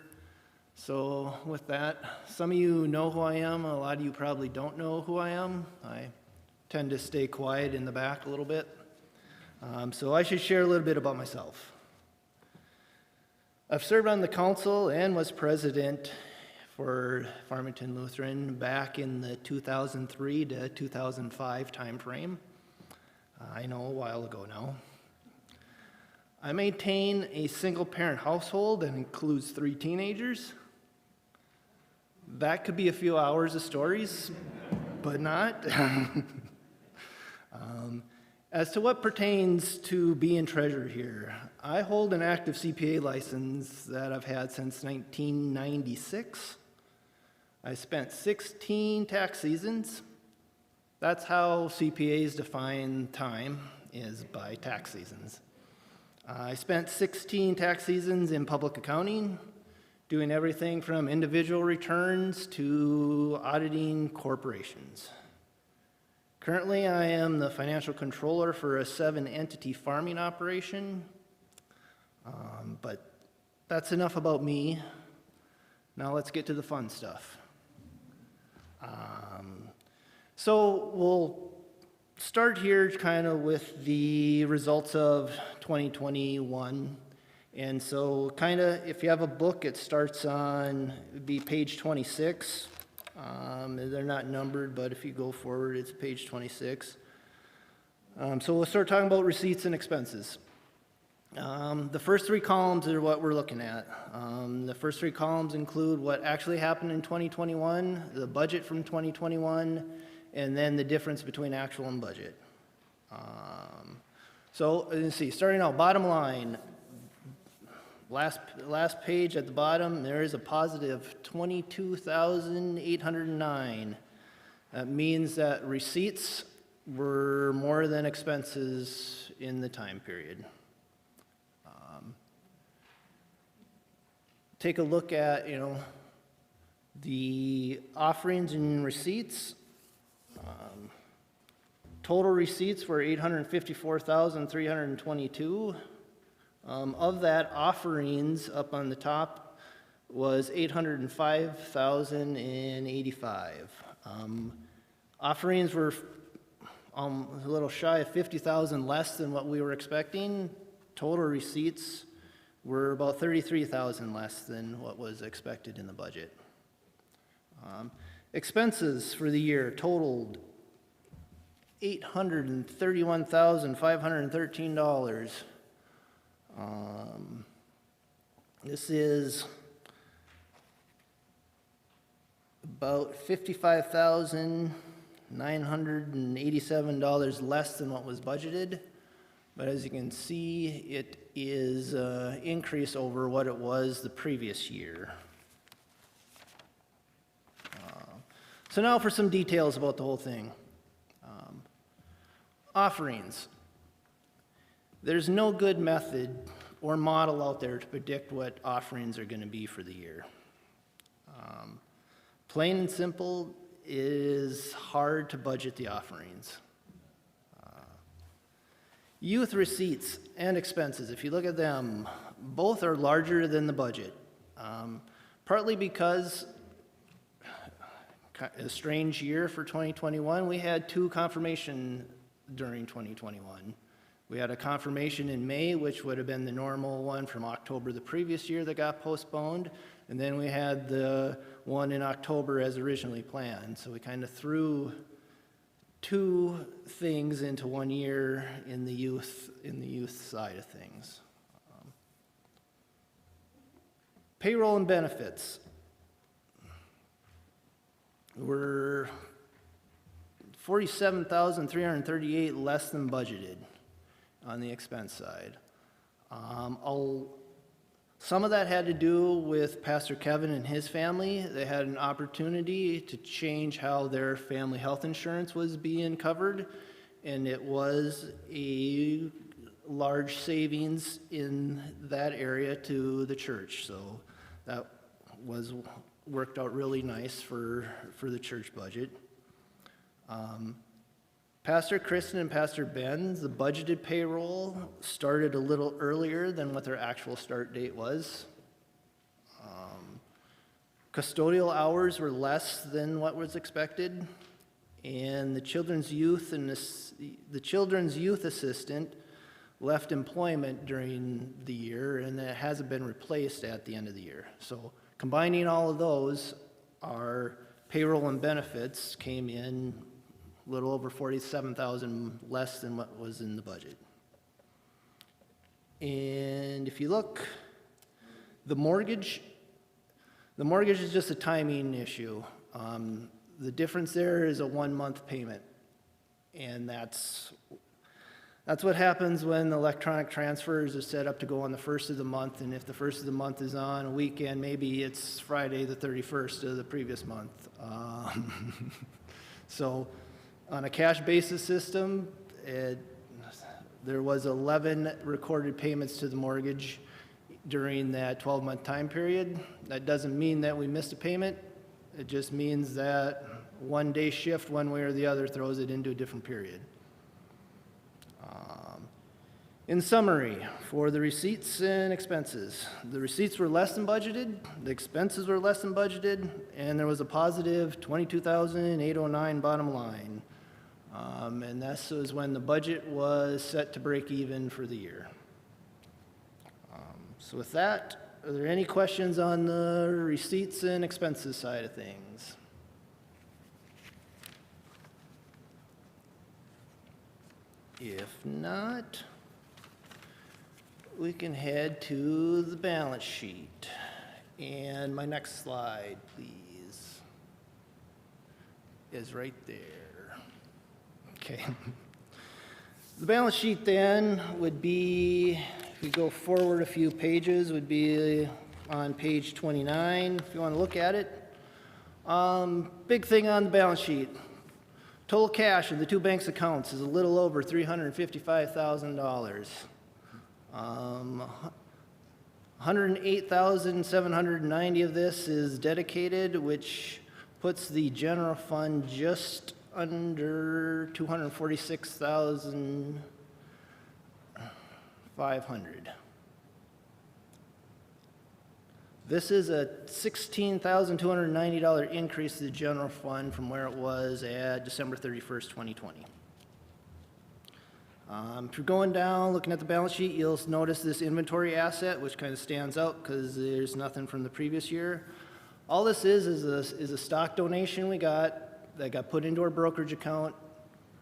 So with that, some of you know who I am. A lot of you probably don't know who I am. I tend to stay quiet in the back a little bit. So I should share a little bit about myself. I've served on the council and was president for Farmington Lutheran back in the 2003 to 2005 timeframe. I know, a while ago now. I maintain a single-parent household that includes 3 teenagers. That could be a few hours of stories, but not. As to what pertains to being treasurer here, I hold an active CPA license that I've had since 1996. I spent 16 tax seasons. That's how CPAs define time, is by tax seasons. I spent 16 tax seasons in public accounting, doing everything from individual returns to auditing corporations. Currently, I am the financial controller for a 7-entity farming operation, but that's enough about me. Now let's get to the fun stuff. So we'll start here kind of with the results of 2021. And so kind of, if you have a book, it starts on, it'd be page 26. They're not numbered, but if you go forward, it's page 26. So we'll start talking about receipts and expenses. The first 3 columns are what we're looking at. The first 3 columns include what actually happened in 2021, the budget from 2021, and then the difference between actual and budget. So let's see, starting out, bottom line, last page at the bottom, there is a positive 22,809. That means that receipts were more than expenses in the time period. Take a look at, the offerings and receipts. Total receipts were $854,322. Of that, offerings up on the top was $805,085. Offerings were a little shy of $50,000 less than what we were expecting. Total receipts were about $33,000 less than what was expected in the budget. Expenses for the year totaled $831,513. This is about $55,987 less than what was budgeted. But as you can see, it is an increase over what it was the previous year. So now for some details about the whole thing. Offerings. There's no good method or model out there to predict what offerings are going to be for the year. Plain and simple, it is hard to budget the offerings. Youth receipts and expenses, if you look at them, both are larger than the budget. Partly because a strange year for 2021, we had 2 confirmation during 2021. We had a confirmation in May, which would have been the normal one from October the previous year that got postponed, and then we had the one in October as originally planned. So we kind of threw two things into one year in the youth side of things. Payroll and benefits. We're $47,338 less than budgeted on the expense side. Some of that had to do with Pastor Kevin and his family. They had an opportunity to change how their family health insurance was being covered, and it was a large savings in that area to the church. So that worked out really nice for the church budget. Pastor Kristen and Pastor Ben, the budgeted payroll started a little earlier than what their actual start date was. Custodial hours were less than what was expected, and the children's youth assistant left employment during the year, and it hasn't been replaced at the end of the year. So combining all of those, our payroll and benefits came in a little over $47,000 less than what was in the budget. And if you look, the mortgage is just a timing issue. The difference there is a 1-month payment, and that's what happens when electronic transfers are set up to go on the first of the month, and if the first of the month is on a weekend, maybe it's Friday the 31st of the previous month. So on a cash basis system, there was 11 recorded payments to the mortgage during that 12-month time period. That doesn't mean that we missed a payment. It just means that one day shift one way or the other throws it into a different period. In summary, for the receipts and expenses, the receipts were less than budgeted, the expenses were less than budgeted, and there was a positive $22,809 bottom line. And this was when the budget was set to break even for the year. So with that, are there any questions on the receipts and expenses side of things? If not, we can head to the balance sheet. And my next slide, please, is right there. Okay. The balance sheet then would be, if we go forward a few pages, would be on page 29, if you want to look at it. Big thing on the balance sheet. Total cash in the two banks' accounts is a little over $355,000. $108,790 of this is dedicated, which puts the general fund just under $246,500. This is a $16,290 increase to the general fund from where it was at December 31st, 2020. If you're going down, looking at the balance sheet, you'll notice this inventory asset, which kind of stands out because there's nothing from the previous year. All this is a stock donation we got that got put into our brokerage account,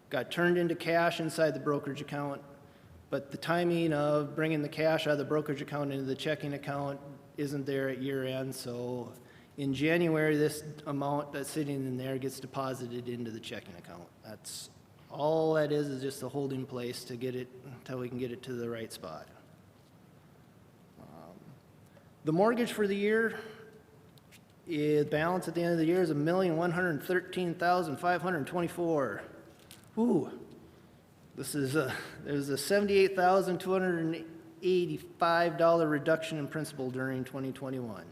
got turned into cash inside the brokerage account, but the timing of bringing the cash out of the brokerage account into the checking account isn't there at year end, so in January, this amount that's sitting in there gets deposited into the checking account. That's all that is just a holding place to get it until we can get it to the right spot. The mortgage for the year, the balance at the end of the year is $1,113,524. Ooh, there's a $78,285 reduction in principal during 2021.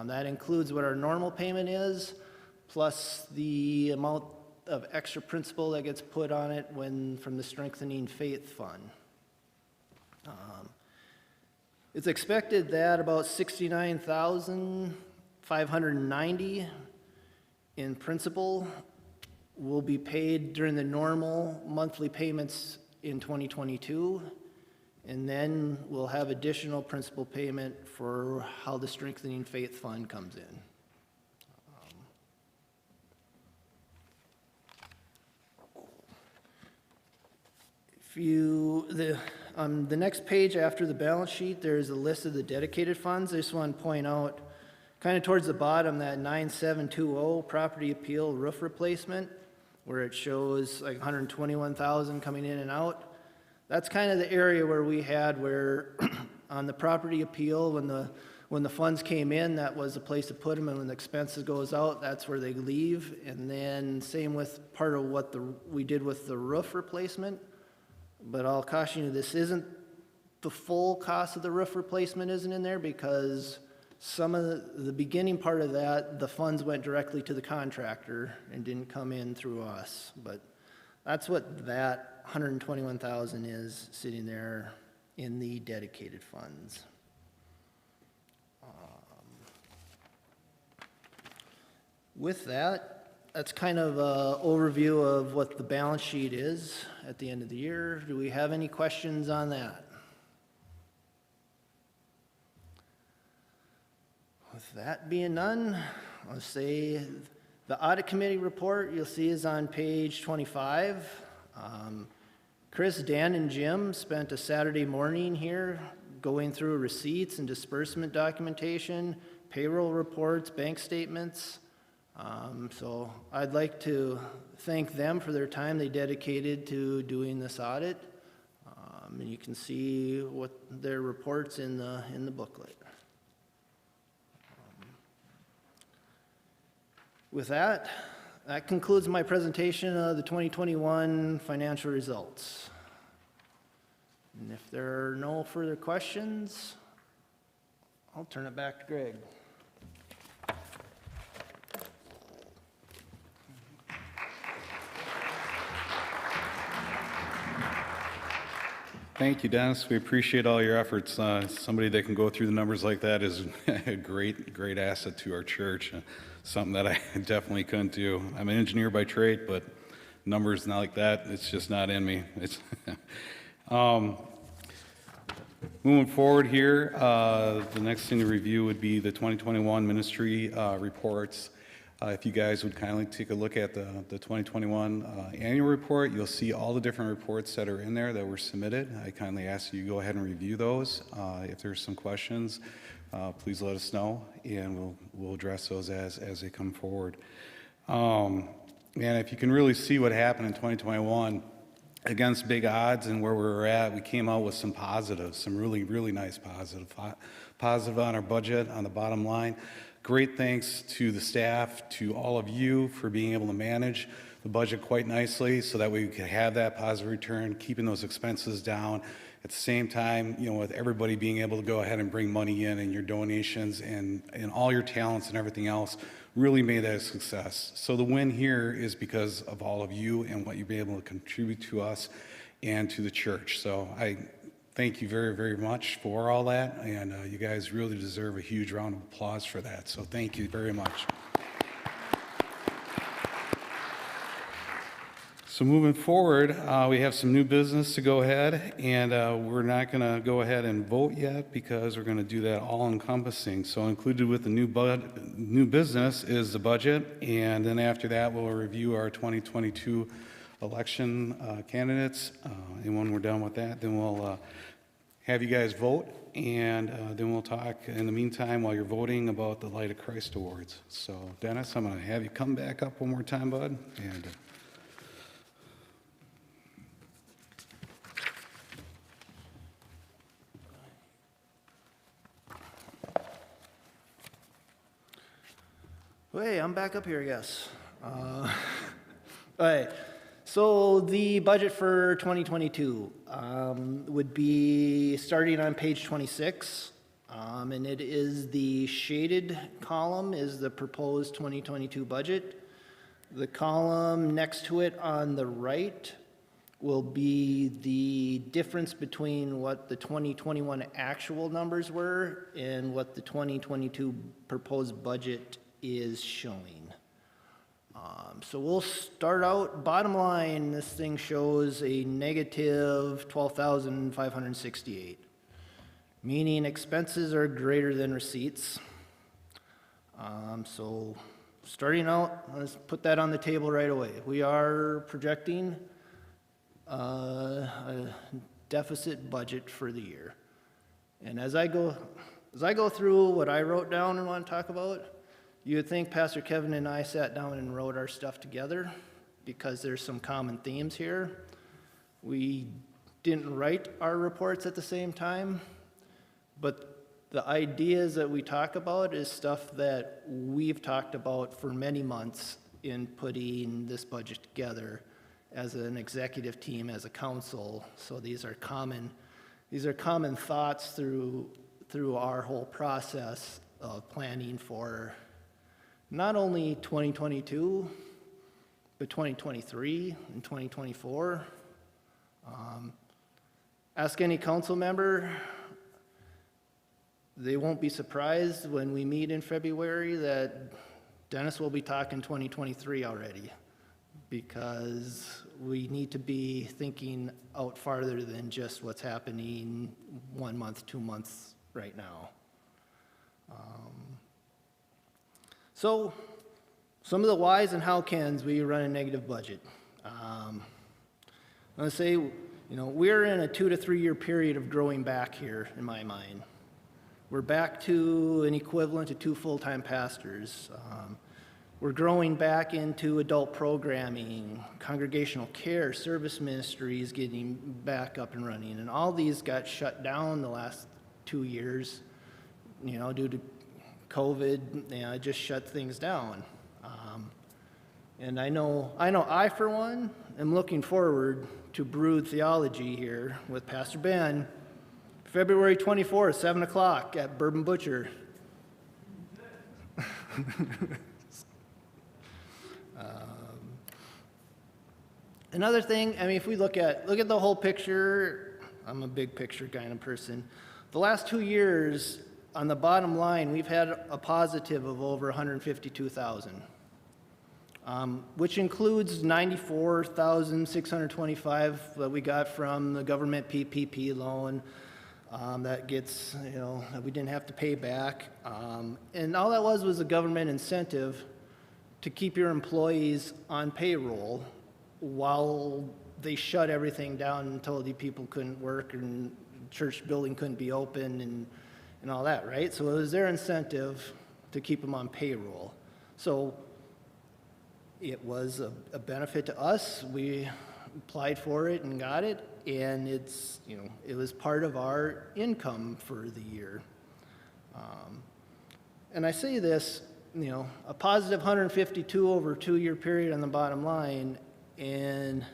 That includes what our normal payment is, plus the amount of extra principal that gets put on it from the Strengthening Faith Fund. It's expected that about $69,590 in principal will be paid during the normal monthly payments in 2022, and then we'll have additional principal payment for how the Strengthening Faith Fund comes in. The next page after the balance sheet, there's a list of the dedicated funds. I just want to point out, kind of towards the bottom, that 9720 property appeal roof replacement, where it shows like 121,000 coming in and out. That's kind of the area where we had where on the property appeal, when the funds came in, that was the place to put them, and when the expenses goes out, that's where they leave. And then same with part of what we did with the roof replacement. But I'll caution you, this isn't the full cost of the roof replacement isn't in there, because some of the beginning part of that, the funds went directly to the contractor and didn't come in through us. But that's what that 121,000 is sitting there in the dedicated funds. With that, that's kind of an overview of what the balance sheet is at the end of the year. Do we have any questions on that? With that being none, I'll say the audit committee report you'll see is on page 25. Chris, Dan, and Jim spent a Saturday morning here going through receipts and disbursement documentation, payroll reports, bank statements. So I'd like to thank them for their time they dedicated to doing this audit. And you can see what their reports in the booklet. With that, that concludes my presentation of the 2021 financial results. And if there are no further questions, I'll turn it back to Greg. Thank you, Dennis. We appreciate all your efforts. Somebody that can go through the numbers like that is a great asset to our church. Something that I definitely couldn't do. I'm an engineer by trade, but numbers not like that, it's just not in me. It's moving forward here, the next thing to review would be the 2021 ministry reports. If you guys would kindly take a look at the 2021 annual report, you'll see all the different reports that are in there that were submitted. I kindly ask you to go ahead and review those. If there's some questions, please let us know, and we'll address those as they come forward. And if you can really see what happened in 2021, against big odds and where we were at, we came out with some positives, some really nice positive on our budget, on the bottom line. Great thanks to the staff, to all of you for being able to manage the budget quite nicely so that we could have that positive return, keeping those expenses down. At the same time, with everybody being able to go ahead and bring money in, and your donations and all your talents and everything else really made that a success. So the win here is because of all of you and what you've been able to contribute to us and to the church. So I thank you very much for all that, and you guys really deserve a huge round of applause for that. So thank you very much. So moving forward, we have some new business to go ahead, and we're not going to go ahead and vote yet because we're going to do that all encompassing. So included with the new business is the budget, and then after that we'll review our 2022 election candidates, and when we're done with that, then we'll have you guys vote, and then we'll talk in the meantime while you're voting about the Light of Christ Awards. So Dennis, I'm going to have you come back up one more time, bud. And hey, I'm back up here, I guess. All right. So the budget for 2022 would be starting on page 26, and it is the shaded column is the proposed 2022 budget. The column next to it on the right will be the difference between what the 2021 actual numbers were and what the 2022 proposed budget is showing. So we'll start out, bottom line, this thing shows a negative 12,568, meaning expenses are greater than receipts. So starting out, let's put that on the table right away. We are projecting a deficit budget for the year. And as I go through what I wrote down and want to talk about, you would think Pastor Kevin and I sat down and wrote our stuff together because there's some common themes here. We didn't write our reports at the same time, but the ideas that we talk about is stuff that we've talked about for many months in putting this budget together as an executive team, as a council. So these are common thoughts through our whole process of planning for not only 2022, but 2023 and 2024. Ask any council member, they won't be surprised when we meet in February that Dennis will be talking 2023 already, because we need to be thinking out farther than just what's happening 1 month, 2 months right now. So some of the whys and how cans we run a negative budget. I'm going to say, we're in a 2 to 3 year period of growing back here in my mind. We're back to an equivalent to 2 full-time pastors. We're growing back into adult programming, congregational care, service ministries getting back up and running. And all these got shut down the last 2 years, due to COVID. It just shut things down. And I know I, for one, am looking forward to Brood Theology here with Pastor Ben, February 24th, 7 o'clock at Bourbon Butcher. Another thing, if we look at the whole picture, I'm a big picture kind of person. The last 2 years, on the bottom line, we've had a positive of over 152,000, which includes 94,625 that we got from the government PPP loan. That gets, that we didn't have to pay back. And all that was a government incentive to keep your employees on payroll while they shut everything down and told you people couldn't work and church building couldn't be open and all that, right? So it was their incentive to keep them on payroll. So it was a benefit to us. We applied for it and got it, and it's, it was part of our income for the year. And I say this, a positive 152 over a 2 year period on the bottom line, and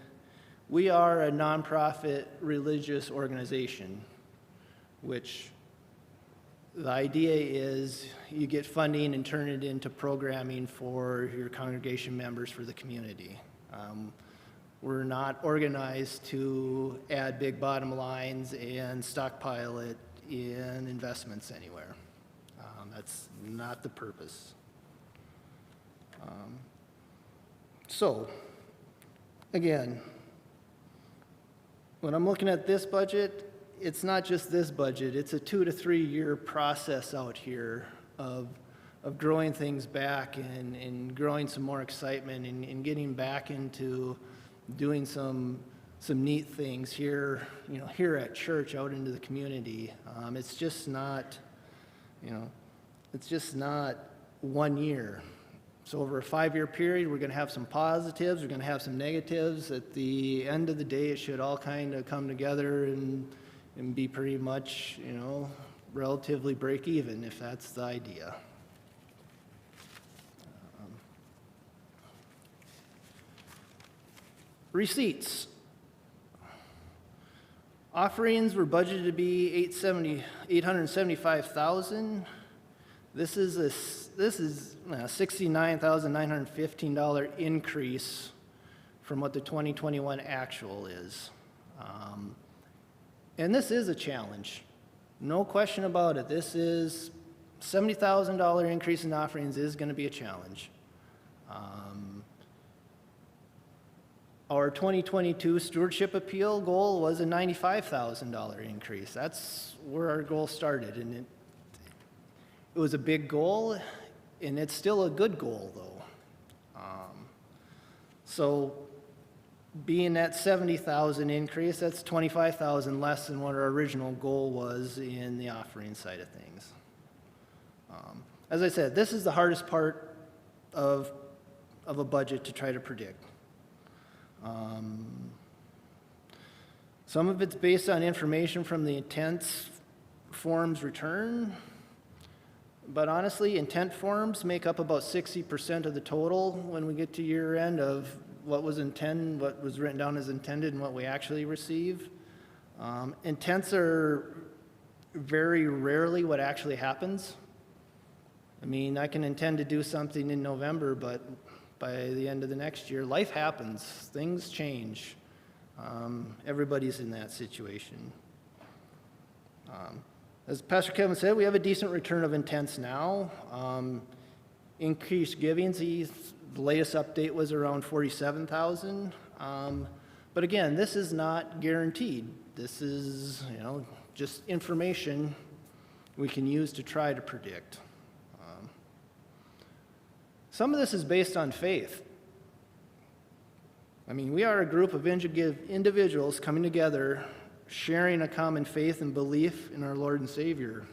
we are a nonprofit religious organization, which the idea is you get funding and turn it into programming for your congregation members for the community. We're not organized to add big bottom lines and stockpile it in investments anywhere. That's not the purpose. So, again, when I'm looking at this budget, it's not just this budget, it's a 2 to 3 year process out here of growing things back and growing some more excitement and getting back into doing some neat things here, here at church, out into the community. It's just not, it's just not 1 year. So over a 5 year period, we're going to have some positives, we're going to have some negatives. At the end of the day, it should all kind of come together and be pretty much, relatively break even, if that's the idea. Receipts. Offerings were budgeted to be $875,000. This is a $69,915 increase from what the 2021 actual is. And this is a challenge. No question about it. This is $70,000 increase in offerings is going to be a challenge. Our 2022 stewardship appeal goal was a $95,000 increase. That's where our goal started, and it was a big goal, and it's still a good goal, though. So being that 70,000 increase, that's 25,000 less than what our original goal was in the offering side of things. As I said, this is the hardest part of a budget to try to predict. Some of it's based on information from the intents forms return, but honestly, intent forms make up about 60% of the total when we get to year end of what was written down as intended and what we actually receive. Intents are very rarely what actually happens. I mean, I can intend to do something in November, but by the end of the next year, life happens, things change. Everybody's in that situation. As Pastor Kevin said, we have a decent return of intents now. Increased givings, the latest update was around 47,000. But again, this is not guaranteed. This is, just information we can use to try to predict. Some of this is based on faith. I mean, we are a group of individuals coming together, sharing a common faith and belief in our Lord and Savior.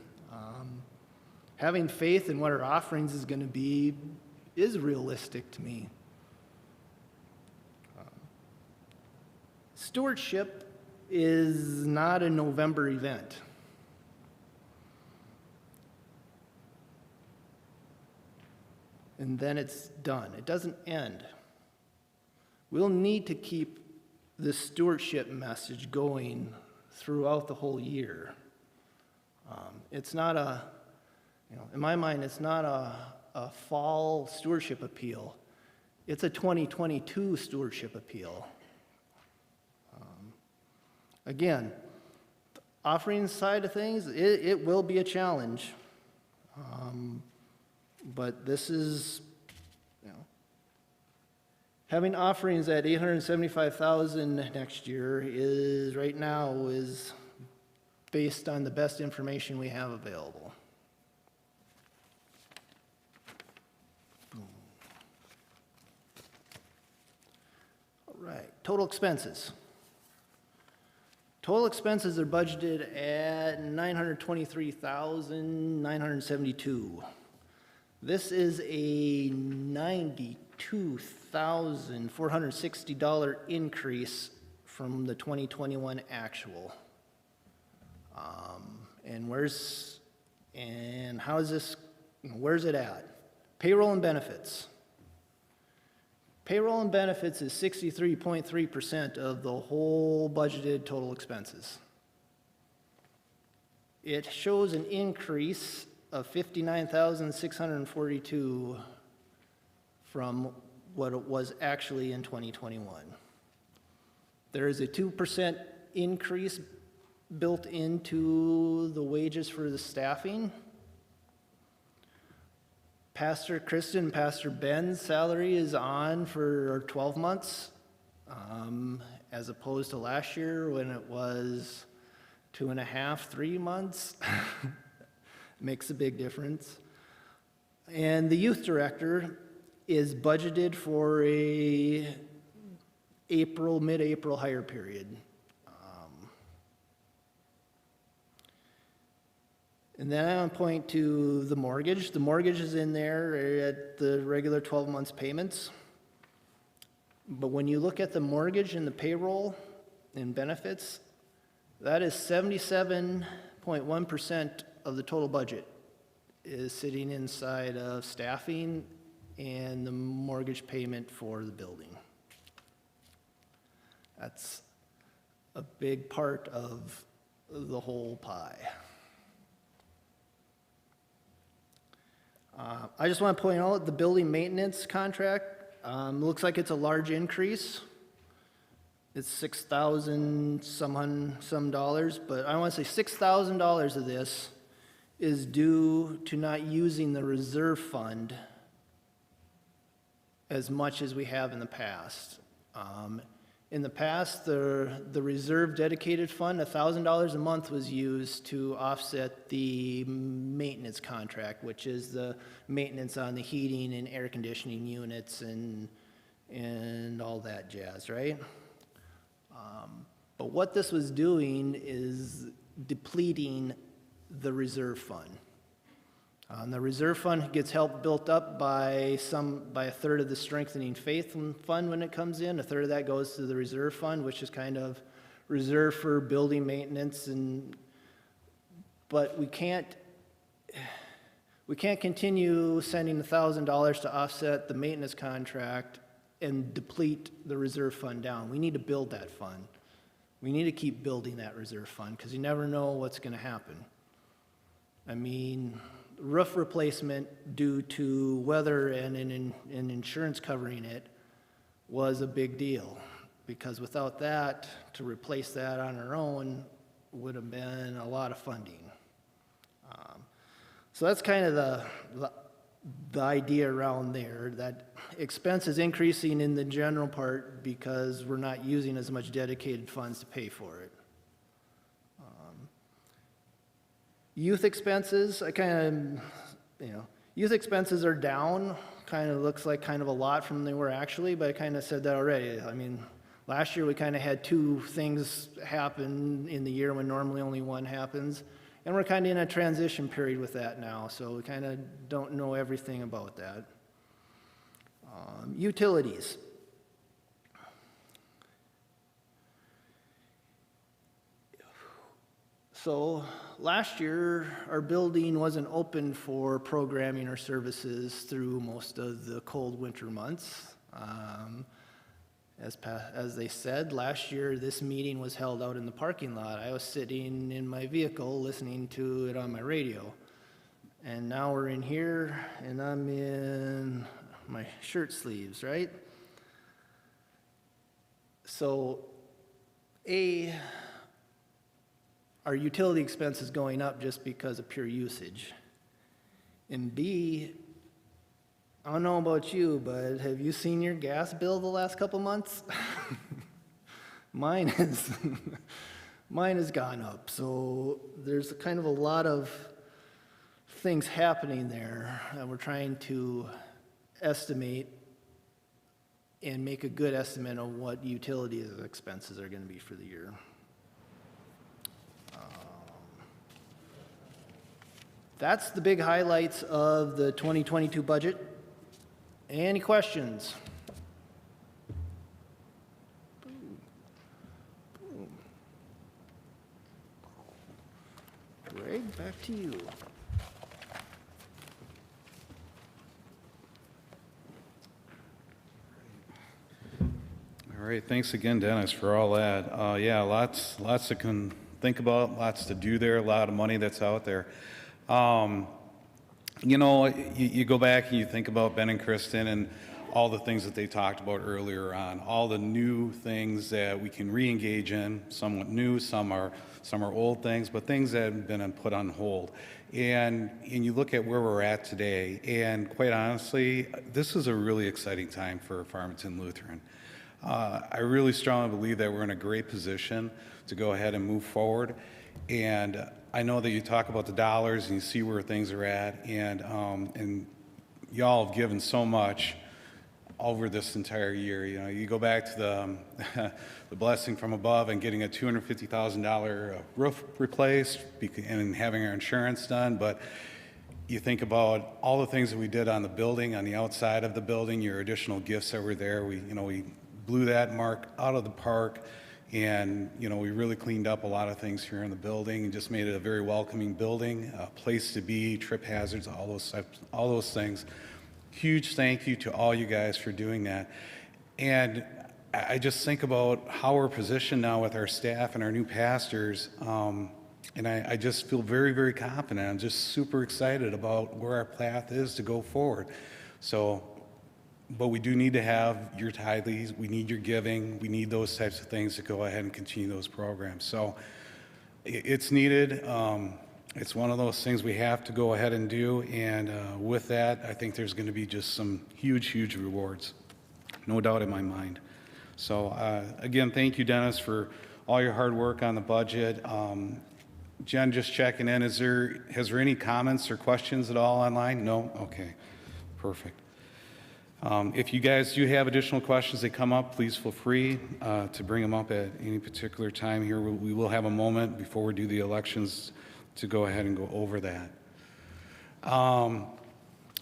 Having faith in what our offerings is going to be is realistic to me. Stewardship is not a November event. And then it's done. It doesn't end. We'll need to keep this stewardship message going throughout the whole year. It's not in my mind, it's not a fall stewardship appeal. It's a 2022 stewardship appeal. Again, the offering side of things, it will be a challenge. But this is, having offerings at $875,000 next year is based on the best information we have available. All right, total expenses. Total expenses are budgeted at $923,972. This is a $92,460 increase from the 2021 actual. Where's it at? Payroll and benefits. Payroll and benefits is 63.3% of the whole budgeted total expenses. It shows an increase of $59,642 from what it was actually in 2021. There is a 2% increase built into the wages for the staffing. Pastor Kristen and Pastor Ben's salary is on for 12 months, as opposed to last year when it was 2.5, 3 months. Makes a big difference. And the youth director is budgeted for a mid-April hire period. And then I want to point to the mortgage. The mortgage is in there at the regular 12 months payments. But when you look at the mortgage and the payroll and benefits, that is 77.1% of the total budget is sitting inside of staffing and the mortgage payment for the building. That's a big part of the whole pie. I just want to point out the building maintenance contract looks like it's a large increase. It's $6,000 some dollars, but I want to say $6,000 of this is due to not using the reserve fund as much as we have in the past. In the past, the reserve dedicated fund, $1,000 a month was used to offset the maintenance contract, which is the maintenance on the heating and air conditioning units and all that jazz, right? But what this was doing is depleting the reserve fund. The reserve fund gets helped built up by a third of the strengthening faith fund when it comes in. A third of that goes to the reserve fund, which is kind of reserved for building maintenance. But we can't continue sending $1,000 to offset the maintenance contract and deplete the reserve fund down. We need to build that fund. We need to keep building that reserve fund because you never know what's going to happen. I mean, roof replacement due to weather and insurance covering it was a big deal because without that, to replace that on our own would have been a lot of funding. So that's kind of the idea around there, that expense is increasing in the general part because we're not using as much dedicated funds to pay for it. Youth expenses, youth expenses are down. Kind of looks like kind of a lot from they were actually, but I kind of said that already. I mean, last year we kind of had 2 things happen in the year when normally only 1 happens. And we're kind of in a transition period with that now, so we kind of don't know everything about that. Utilities. So last year, our building wasn't open for programming or services through most of the cold winter months. As they said, last year this meeting was held out in the parking lot. I was sitting in my vehicle listening to it on my radio. And now we're in here and I'm in my shirt sleeves, right? So, our utility expense is going up just because of pure usage. And B, I don't know about you, but have you seen your gas bill the last couple months? Mine has gone up. So there's kind of a lot of things happening there that we're trying to estimate and make a good estimate of what utility expenses are going to be for the year. That's the big highlights of the 2022 budget. Any questions? Greg, back to you. All right, thanks again, Dennis, for all that. Yeah, lots to think about, lots to do there, a lot of money that's out there. You know, you go back and you think about Ben and Kristen and all the things that they talked about earlier on, all the new things that we can re-engage in, somewhat new, some are old things, but things that have been put on hold. And you look at where we're at today, and quite honestly, this is a really exciting time for Farmington Lutheran. I really strongly believe that we're in a great position to go ahead and move forward. And I know that you talk about the dollars and you see where things are at, and y'all have given so much over this entire year. You know, you go back to the blessing from above and getting a $250,000 roof replaced and having our insurance done, but you think about all the things that we did on the building, on the outside of the building, your additional gifts that were there. We blew that mark out of the park. And, we really cleaned up a lot of things here in the building and just made it a very welcoming building, a place to be, trip hazards, all those things. Huge thank you to all you guys for doing that. And I just think about how we're positioned now with our staff and our new pastors. And I just feel very, very confident. I'm just super excited about where our path is to go forward. But we do need to have your tithes, we need your giving, we need those types of things to go ahead and continue those programs. So it's needed. It's one of those things we have to go ahead and do. And with that, I think there's going to be just some huge, huge rewards. No doubt in my mind. So again, thank you, Dennis, for all your hard work on the budget. Jen, just checking in. Has there any comments or questions at all online? No? Okay. Perfect. If you guys do have additional questions that come up, please feel free to bring them up at any particular time here. We will have a moment before we do the elections to go ahead and go over that.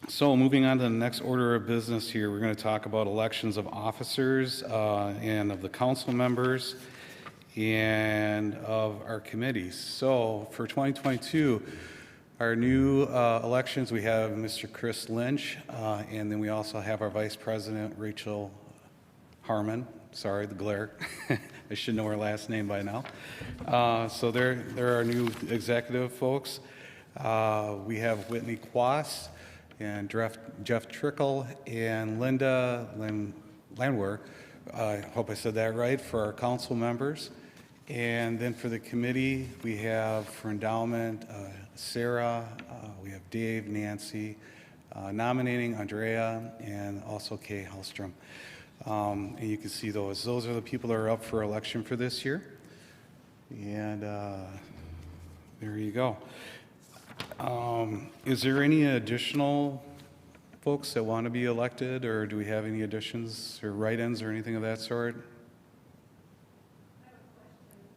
So moving on to the next order of business here, we're going to talk about elections of officers and of the council members and of our committees. So for 2022, our new elections, we have Mr. Chris Lynch, and then we also have our Vice President, Rachel Harmon. Sorry, the glare. I should know her last name by now. So they're our new executive folks. We have Whitney Quast and Jeff Trickle and Linda Landwehr. I hope I said that right, for our council members. And then for the committee, we have for endowment, Sarah, we have Dave, Nancy, nominating Andrea, and also Kay Hellstrom. And you can see those. Those are the people that are up for election for this year. And there you go. Is there any additional folks that want to be elected, or do we have any additions or write-ins or anything of that sort?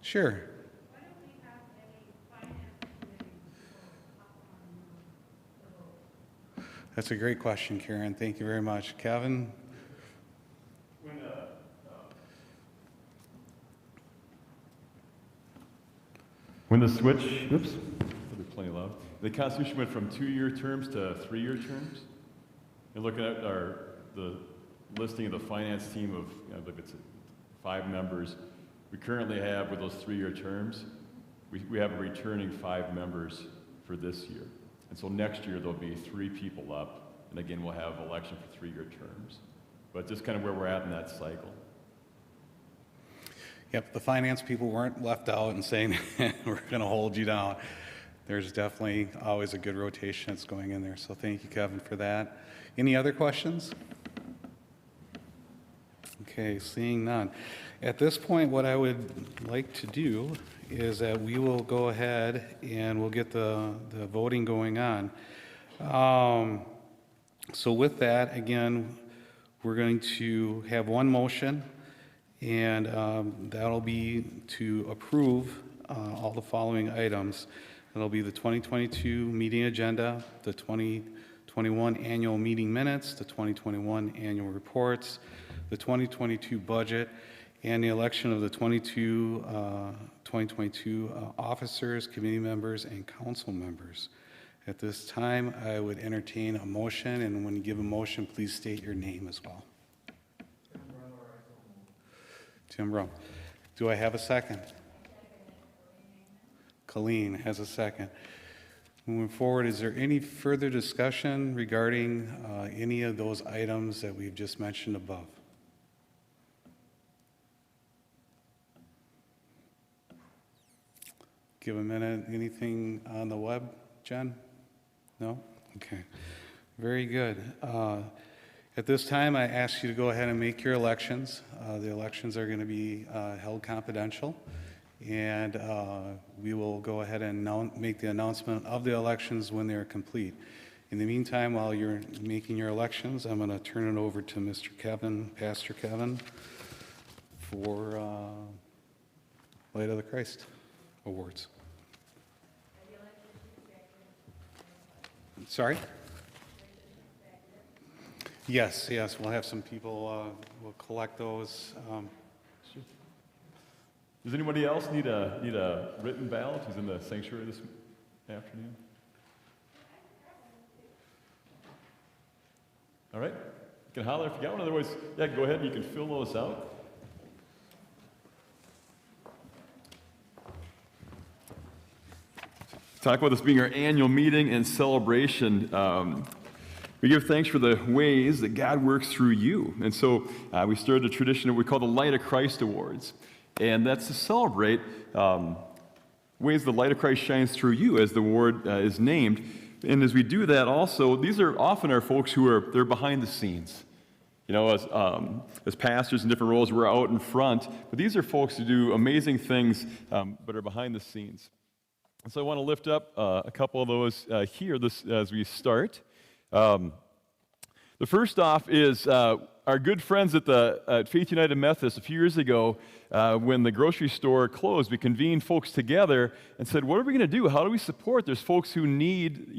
Sure. Why don't we have a finance committee for the vote? That's a great question, Karen. Thank you very much. Kevin? When the switch, oops, they're playing loud. The Constitution went from 2-year terms to 3-year terms. And looking at the listing of the finance team of, I believe it's 5 members, we currently have, with those 3-year terms, we have a returning 5 members for this year. And so next year there'll be 3 people up, and again we'll have election for 3-year terms. But just kind of where we're at in that cycle. Yep, the finance people weren't left out and saying, we're going to hold you down. There's definitely always a good rotation that's going in there. So thank you, Kevin, for that. Any other questions? Okay, seeing none. At this point, what I would like to do is that we will go ahead and we'll get the voting going on. So with that, again, we're going to have one motion, and that'll be to approve all the following items. That'll be the 2022 meeting agenda, the 2021 annual meeting minutes, the 2021 annual reports, the 2022 budget, and the election of the 2022 officers, committee members, and council members. At this time, I would entertain a motion, and when you give a motion, please state your name as well. Tim Rowe. Do I have a second? Colleen has a second. Moving forward, is there any further discussion regarding any of those items that we've just mentioned above? Give a minute. Anything on the web, Jen? No? Okay. Very good. At this time, I ask you to go ahead and make your elections. The elections are going to be held confidential, and we will go ahead and make the announcement of the elections when they're complete. In the meantime, while you're making your elections, I'm going to turn it over to Mr. Kevin, Pastor Kevin, for Light of the Christ Awards. Sorry? Yes, we'll have some people, we'll collect those. Does anybody else need a written ballot who's in the sanctuary this afternoon? All right, you can holler if you got one. Otherwise, yeah, go ahead and you can fill those out. Talk about this being our annual meeting and celebration. We give thanks for the ways that God works through you. And so we started a tradition that we call the Light of Christ Awards. And that's to celebrate ways the light of Christ shines through you, as the award is named. And as we do that also, these are often our folks they're behind the scenes. You know, as pastors in different roles, we're out in front. But these are folks who do amazing things, but are behind the scenes. And so I want to lift up a couple of those here as we start. The first off is our good friends at Faith United Methodist a few years ago, when the grocery store closed, we convened folks together and said, what are we going to do? How do we support? There's folks who need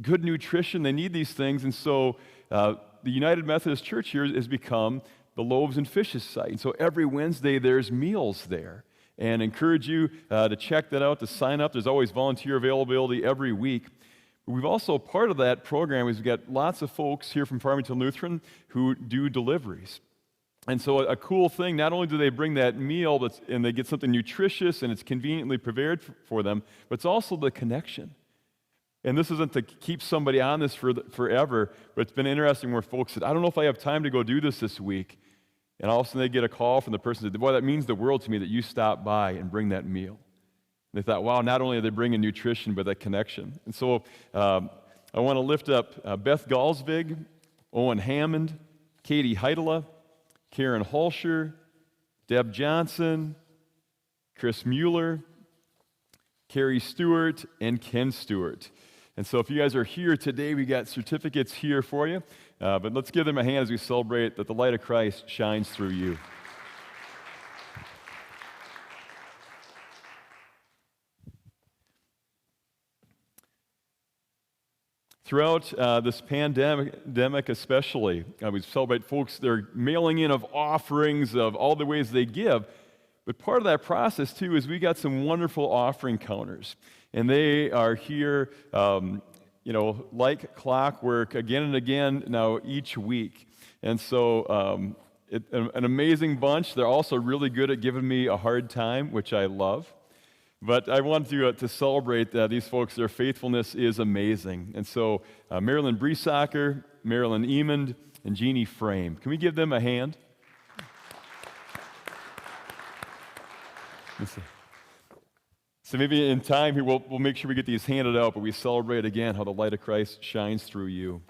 good nutrition. They need these things. And so the United Methodist Church here has become the loaves and fishes site. And so every Wednesday there's meals there. And encourage you to check that out, to sign up. There's always volunteer availability every week. We've also, part of that program is we've got lots of folks here from Farmington Lutheran who do deliveries. And so a cool thing, not only do they bring that meal and they get something nutritious and it's conveniently prepared for them, but it's also the connection. And this isn't to keep somebody on this forever, but it's been interesting where folks said, I don't know if I have time to go do this week. And all of a sudden they get a call from the person that said, boy, that means the world to me that you stop by and bring that meal. They thought, wow, not only are they bringing nutrition, but that connection. And so I want to lift up Beth Galsvig, Owen Hammond, Katie Heidela, Karen Holscher, Deb Johnson, Chris Mueller, Carrie Stewart, and Ken Stewart. And so if you guys are here today, we got certificates here for you. But let's give them a hand as we celebrate that the light of Christ shines through you. Throughout this pandemic especially, we celebrate folks, they're mailing in of offerings of all the ways they give. But part of that process, too, is we got some wonderful offering counters. And they are here, like clockwork, again and again now each week. And so an amazing bunch. They're also really good at giving me a hard time, which I love. But I want to celebrate these folks. Their faithfulness is amazing. And so Marilyn Briesacker, Marilyn Emond, and Jeannie Frame. Can we give them a hand? So maybe in time here, we'll make sure we get these handed out, but we celebrate again how the light of Christ shines through you.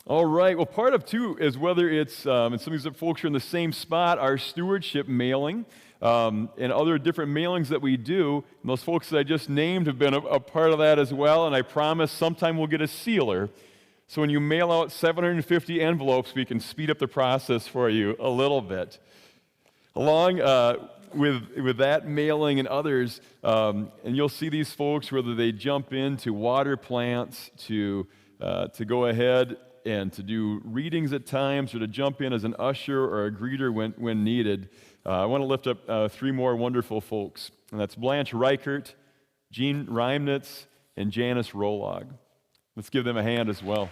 All right, well, part of, too, is whether it's, and some of these folks are in the same spot, our stewardship mailing, and other different mailings that we do. And those folks that I just named have been a part of that as well, and I promise sometime we'll get a sealer. So when you mail out 750 envelopes, we can speed up the process for you a little bit. Along with that mailing and others, and you'll see these folks, whether they jump into water plants to go ahead and to do readings at times, or to jump in as an usher or a greeter when needed. I want to lift up three more wonderful folks, and that's Blanche Reichert, Jean Reimnitz, and Janice Rolog. Let's give them a hand as well.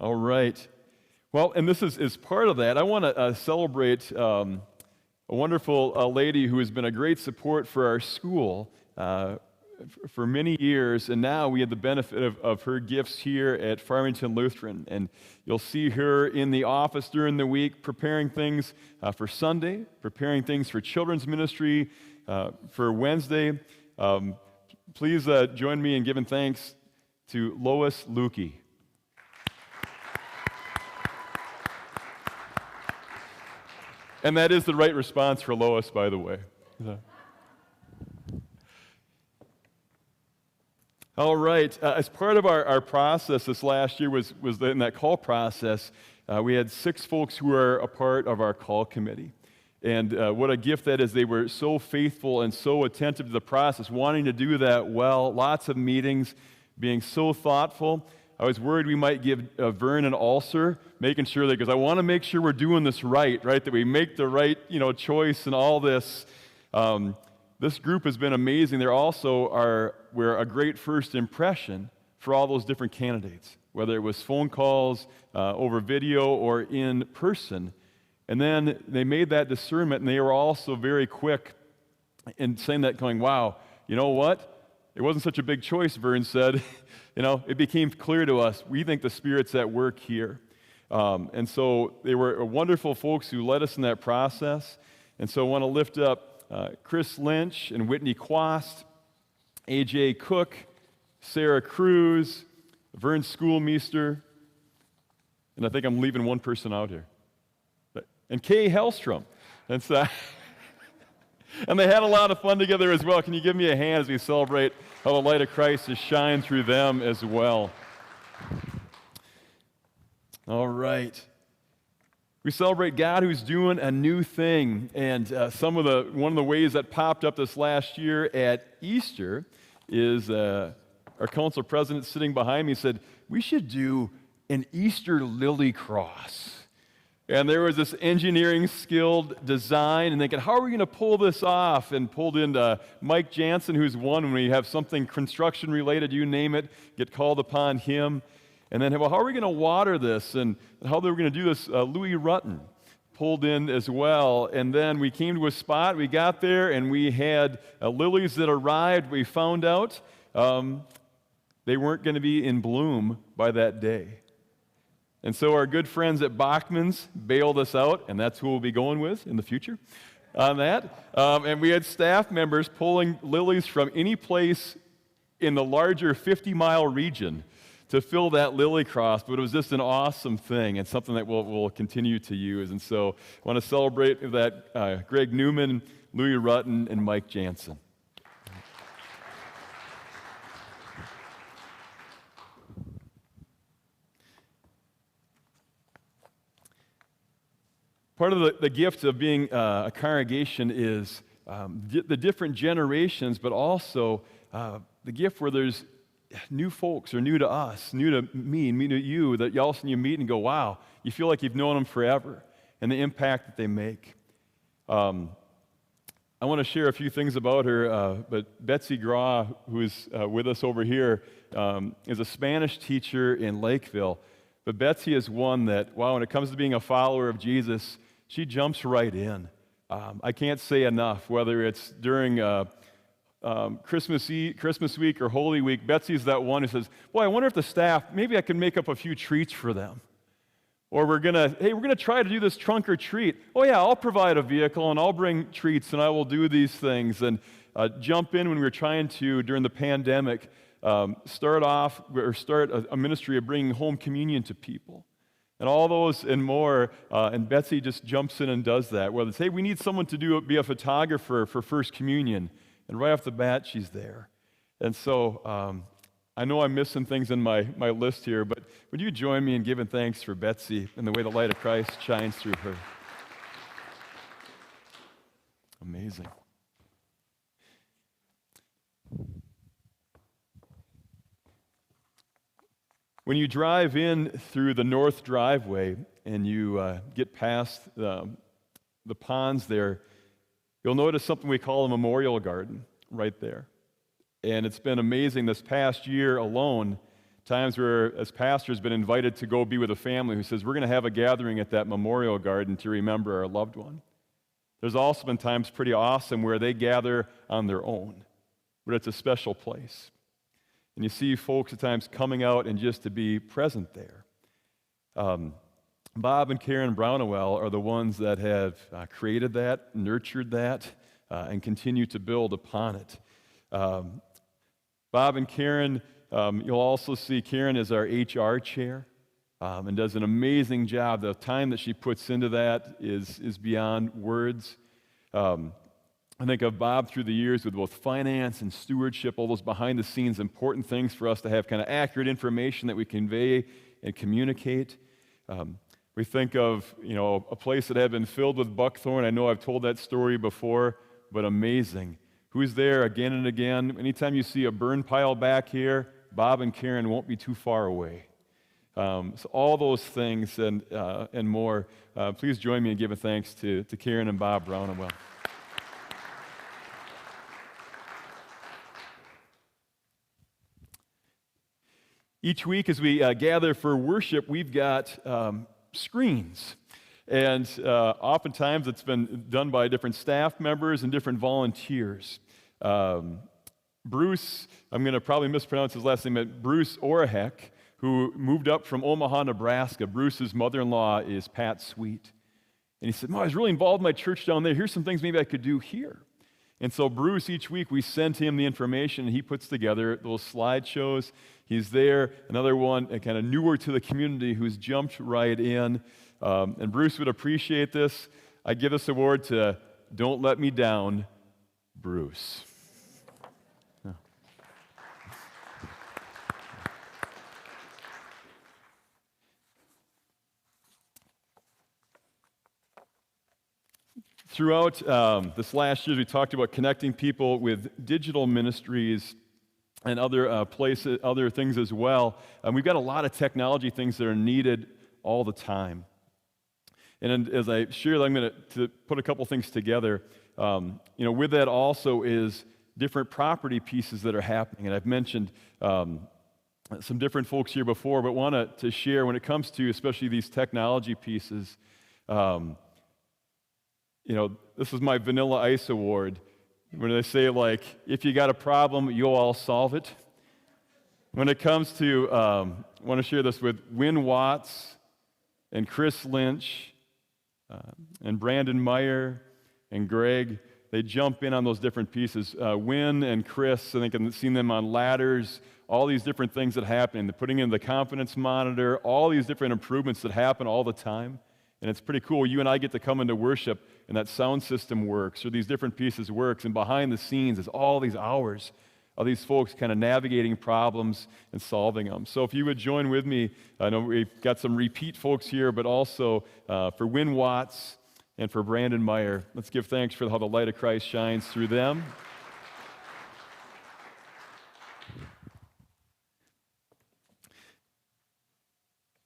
All right. Well, and this is part of that. I want to celebrate a wonderful lady who has been a great support for our school for many years, and now we have the benefit of her gifts here at Farmington Lutheran. And you'll see her in the office during the week preparing things for Sunday, preparing things for children's ministry for Wednesday. Please join me in giving thanks to Lois Lukey. And that is the right response for Lois, by the way. All right. As part of our process this last year was in that call process, we had 6 folks who are a part of our call committee. And what a gift that is. They were so faithful and so attentive to the process, wanting to do that well, lots of meetings, being so thoughtful. I was worried we might give Vern an ulcer, making sure that, because I want to make sure we're doing this right, that we make the right, choice and all this. This group has been amazing. They're also were a great first impression for all those different candidates, whether it was phone calls, over video, or in person. And then they made that discernment, and they were also very quick in saying that, going, wow, you know what? It wasn't such a big choice, Vern said. It became clear to us, we think the Spirit's at work here. And so they were wonderful folks who led us in that process. And so I want to lift up Chris Lynch and Whitney Quast, A.J. Cook, Sarah Cruz, Vern Schoolmeister, and I think I'm leaving one person out here. And Kay Hellstrom. And so And they had a lot of fun together as well. Can you give me a hand as we celebrate how the light of Christ has shined through them as well? All right. We celebrate God who's doing a new thing. And one of the ways that popped up this last year at Easter is our council president sitting behind me said, we should do an Easter lily cross. And there was this engineering skilled design and thinking, how are we going to pull this off? And pulled in Mike Jansen, who's one when we have something construction related, you name it, get called upon him. And then, well, how are we going to water this? And how they were going to do this, Louis Rutten pulled in as well. And then we came to a spot, we got there, and we had lilies that arrived. We found out they weren't going to be in bloom by that day. And so our good friends at Bachman's bailed us out, and that's who we'll be going with in the future on that. And we had staff members pulling lilies from any place in the larger 50-mile region to fill that lily cross, but it was just an awesome thing and something that we'll continue to use. And so I want to celebrate that Greg Newman, Louis Rutten, and Mike Jansen. Part of the gift of being a congregation is the different generations, but also the gift where there's new folks or new to us, new to me, new to you, that all of a sudden you meet and go, wow, you feel like you've known them forever, and the impact that they make. I want to share a few things about her, but Betsy Gra, who's with us over here, is a Spanish teacher in Lakeville. But Betsy is one that, wow, when it comes to being a follower of Jesus, she jumps right in. I can't say enough, whether it's during Christmas week or Holy Week, Betsy's that one who says, boy, I wonder if the staff, maybe I can make up a few treats for them. Or we're going to try to do this trunk or treat. Oh yeah, I'll provide a vehicle and I'll bring treats and I will do these things. And jump in when we were trying to, during the pandemic, start a ministry of bringing home communion to people. And all those and more, and Betsy just jumps in and does that. Whether it's, hey, we need someone to be a photographer for First Communion. And right off the bat, she's there. And so I know I'm missing things in my list here, but would you join me in giving thanks for Betsy and the way the light of Christ shines through her? Amazing. When you drive in through the north driveway and you get past the ponds there, you'll notice something we call a memorial garden right there. And it's been amazing this past year alone, times where as pastors been invited to go be with a family who says, we're going to have a gathering at that memorial garden to remember our loved one. There's also been times pretty awesome where they gather on their own, but it's a special place. And you see folks at times coming out and just to be present there. Bob and Karen Brownowell are the ones that have created that, nurtured that, and continue to build upon it. Bob and Karen, you'll also see Karen is our HR chair and does an amazing job. The time that she puts into that is beyond words. I think of Bob through the years with both finance and stewardship, all those behind-the-scenes important things for us to have kind of accurate information that we convey and communicate. We think of, a place that had been filled with buckthorn. I know I've told that story before, but amazing. Who's there again and again? Anytime you see a burn pile back here, Bob and Karen won't be too far away. So all those things and more. Please join me in giving thanks to Karen and Bob Brownowell. Each week as we gather for worship, we've got screens. And oftentimes it's been done by different staff members and different volunteers. Bruce, I'm going to probably mispronounce his last name, but Bruce Orehek, who moved up from Omaha, Nebraska. Bruce's mother-in-law is Pat Sweet. And he said, I was really involved in my church down there. Here's some things maybe I could do here. And so Bruce, each week we send him the information, and he puts together those slideshows. He's there. Another one, kind of newer to the community, who's jumped right in. And Bruce would appreciate this. I give this award to Don't Let Me Down, Bruce. Yeah. Throughout this last year, we talked about connecting people with digital ministries and other places, other things as well. We've got a lot of technology things that are needed all the time. And as I shared, I'm going to put a couple things together. With that also is different property pieces that are happening. And I've mentioned some different folks here before, but want to share when it comes to especially these technology pieces. This is my Vanilla Ice Award. When they say, like, if you got a problem, you'll all solve it. When it comes to, I want to share this with Wynn Watts and Chris Lynch and Brandon Meyer and Greg. They jump in on those different pieces. Wynn and Chris, I think I've seen them on ladders, all these different things that happen. They're putting in the confidence monitor, all these different improvements that happen all the time. And it's pretty cool. You and I get to come into worship, and that sound system works, or these different pieces works, and behind the scenes is all these hours of these folks kind of navigating problems and solving them. So if you would join with me, I know we've got some repeat folks here, but also for Wynn Watts and for Brandon Meyer, let's give thanks for how the light of Christ shines through them.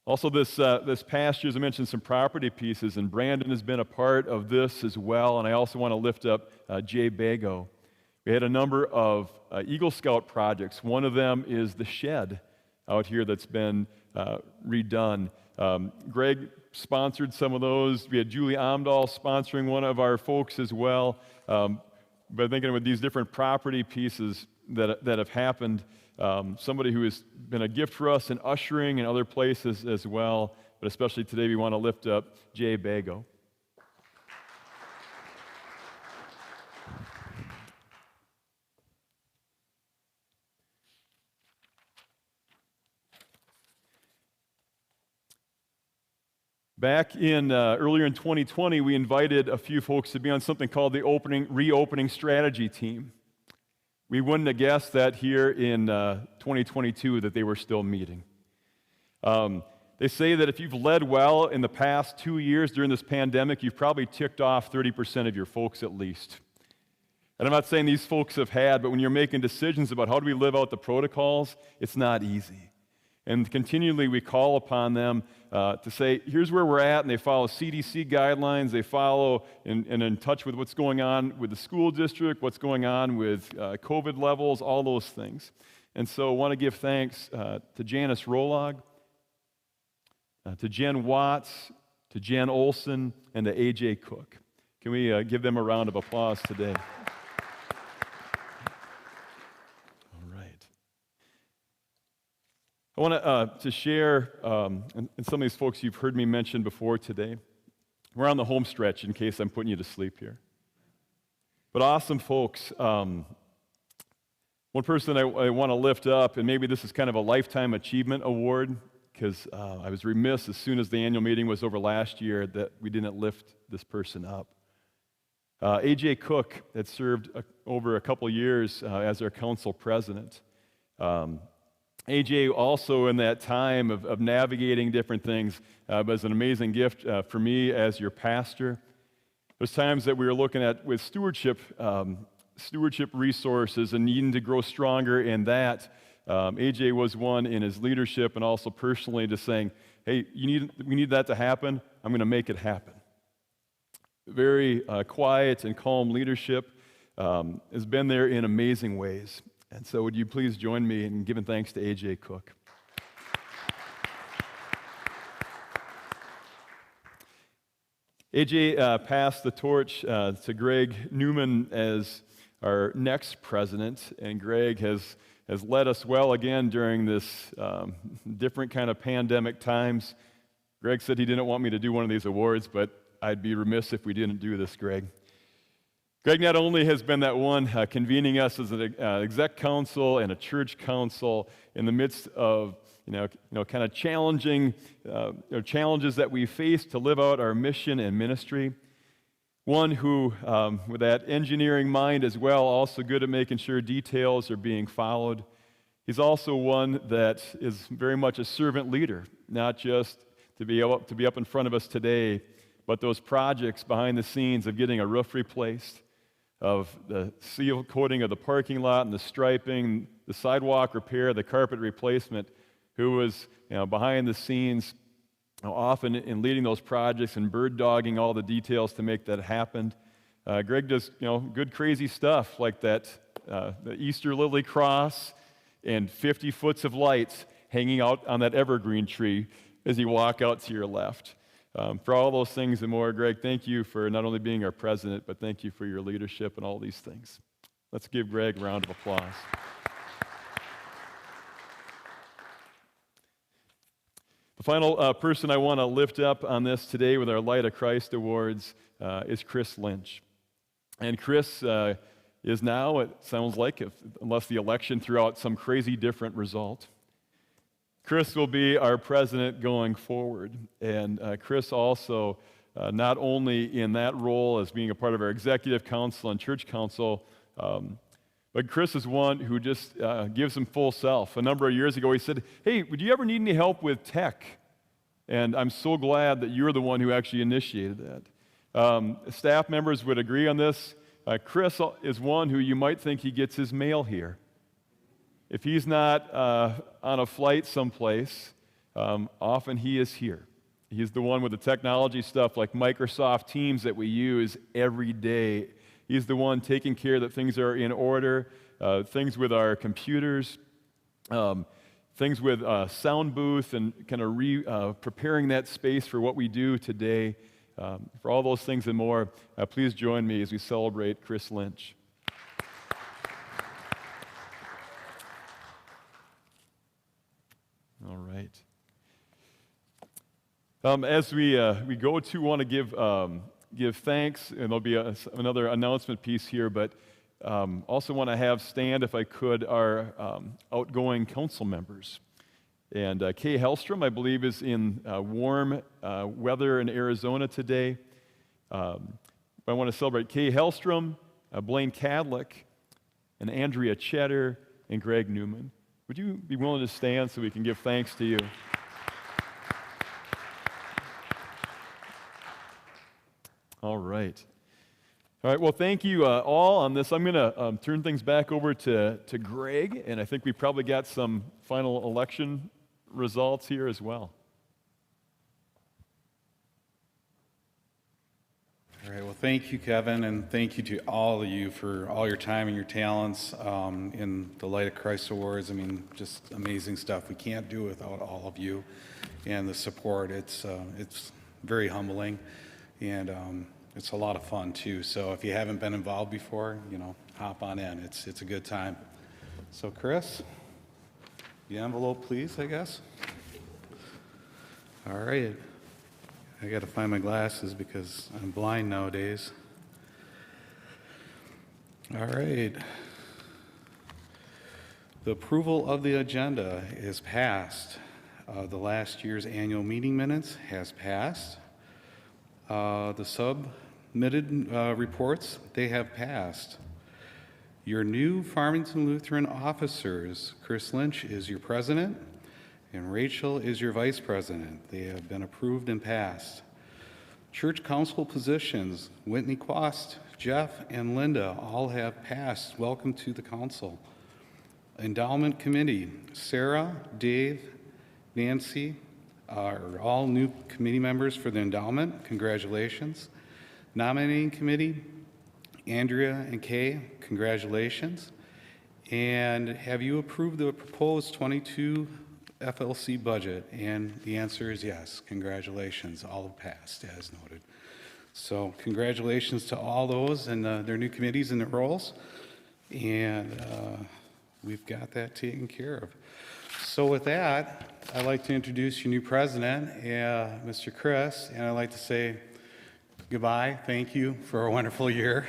Also, this past year, as I mentioned, some property pieces, and Brandon has been a part of this as well, and I also want to lift up Jay Bago. We had a number of Eagle Scout projects. One of them is the shed out here that's been redone. Greg sponsored some of those. We had Julie Amdahl sponsoring one of our folks as well. But thinking with these different property pieces that have happened, somebody who has been a gift for us in ushering and other places as well, but especially today we want to lift up Jay Bago. Back in earlier in 2020, we invited a few folks to be on something called the reopening strategy team. We wouldn't have guessed that here in 2022 that they were still meeting. They say that if you've led well in the past 2 years during this pandemic, you've probably ticked off 30% of your folks at least. And I'm not saying these folks have had, but when you're making decisions about how do we live out the protocols, it's not easy. And continually we call upon them to say, here's where we're at, and they follow CDC guidelines, they follow and in touch with what's going on with the school district, what's going on with COVID levels, all those things. And so I want to give thanks to Janice Rolog, to Jen Watts, to Jen Olson, and to A.J. Cook. Can we give them a round of applause today? I want to share, and some of these folks you've heard me mention before today. We're on the home stretch in case I'm putting you to sleep here. But awesome folks. One person I want to lift up, and maybe this is kind of a lifetime achievement award, because I was remiss as soon as the annual meeting was over last year that we didn't lift this person up. A.J. Cook had served over a couple years as our council president. AJ also in that time of navigating different things was an amazing gift for me as your pastor. There's times that we were looking at with stewardship resources and needing to grow stronger in that. AJ was one in his leadership and also personally just saying, hey, we need that to happen. I'm going to make it happen. Very quiet and calm leadership has been there in amazing ways. And so would you please join me in giving thanks to A.J. Cook. A.J. passed the torch to Greg Newman as our next president, and Greg has led us well again during this different kind of pandemic times. Greg said he didn't want me to do one of these awards, but I'd be remiss if we didn't do this, Greg. Greg not only has been that one convening us as an exec council and a church council in the midst of kind of challenging challenges that we face to live out our mission and ministry, one who, with that engineering mind as well, also good at making sure details are being followed. He's also one that is very much a servant leader, not just to be up in front of us today, but those projects behind the scenes of getting a roof replaced, of the seal coating of the parking lot and the striping, the sidewalk repair, the carpet replacement, who was behind the scenes often in leading those projects and bird dogging all the details to make that happen. Greg does good crazy stuff like that, the Easter lily cross and 50 foot of lights hanging out on that evergreen tree as you walk out to your left. For all those things and more, Greg, thank you for not only being our president, but thank you for your leadership and all these things. Let's give Greg a round of applause. The final person I want to lift up on this today with our Light of Christ Awards is Chris Lynch. And Chris is now, it sounds like, unless the election threw out some crazy different result, Chris will be our president going forward. And Chris also, not only in that role as being a part of our executive council and church council, but Chris is one who just gives him full self. A number of years ago, he said, "Hey, would you ever need any help with tech?" And I'm so glad that you're the one who actually initiated that. Staff members would agree on this. Chris is one who you might think he gets his mail here. If he's not on a flight someplace, often he is here. He's the one with the technology stuff like Microsoft Teams that we use every day. He's the one taking care that things are in order, things with our computers, things with sound booth, and kind of preparing that space for what we do today. For all those things and more, please join me as we celebrate Chris Lynch. All right. As we go to want to give thanks, and there'll be another announcement piece here, but also want to have stand, if I could, our outgoing council members. And Kay Hellstrom, I believe, is in warm weather in Arizona today. I want to celebrate Kay Hellstrom, Blaine Cadlick, and Andrea Cheddar, and Greg Newman. Would you be willing to stand so we can give thanks to you? All right. All right, well, thank you all on this. I'm going to turn things back over to Greg, and I think we probably got some final election results here as well. All right, well, thank you, Kevin, and thank you to all of you for all your time and your talents in the Light of Christ Awards. I mean, just amazing stuff. We can't do it without all of you and the support. It's very humbling, and it's a lot of fun, too. So if you haven't been involved before, hop on in. It's a good time. So, Chris, the envelope, please, I guess. All right. I got to find my glasses because I'm blind nowadays. All right. The approval of the agenda is passed. The last year's annual meeting minutes has passed. The submitted reports, they have passed. Your new Farmington Lutheran officers, Chris Lynch is your president, and Rachel is your vice president. They have been approved and passed. Church council positions, Whitney Quast, Jeff, and Linda all have passed. Welcome to the council. Endowment committee, Sarah, Dave, Nancy are all new committee members for the endowment. Congratulations. Nominating committee, Andrea and Kay, congratulations. And have you approved the proposed 22 FLC budget? And the answer is yes. Congratulations. All have passed, as noted. So congratulations to all those and their new committees and their roles. And we've got that taken care of. So with that, I'd like to introduce your new president, Mr. Chris, and I'd like to say goodbye. Thank you for a wonderful year.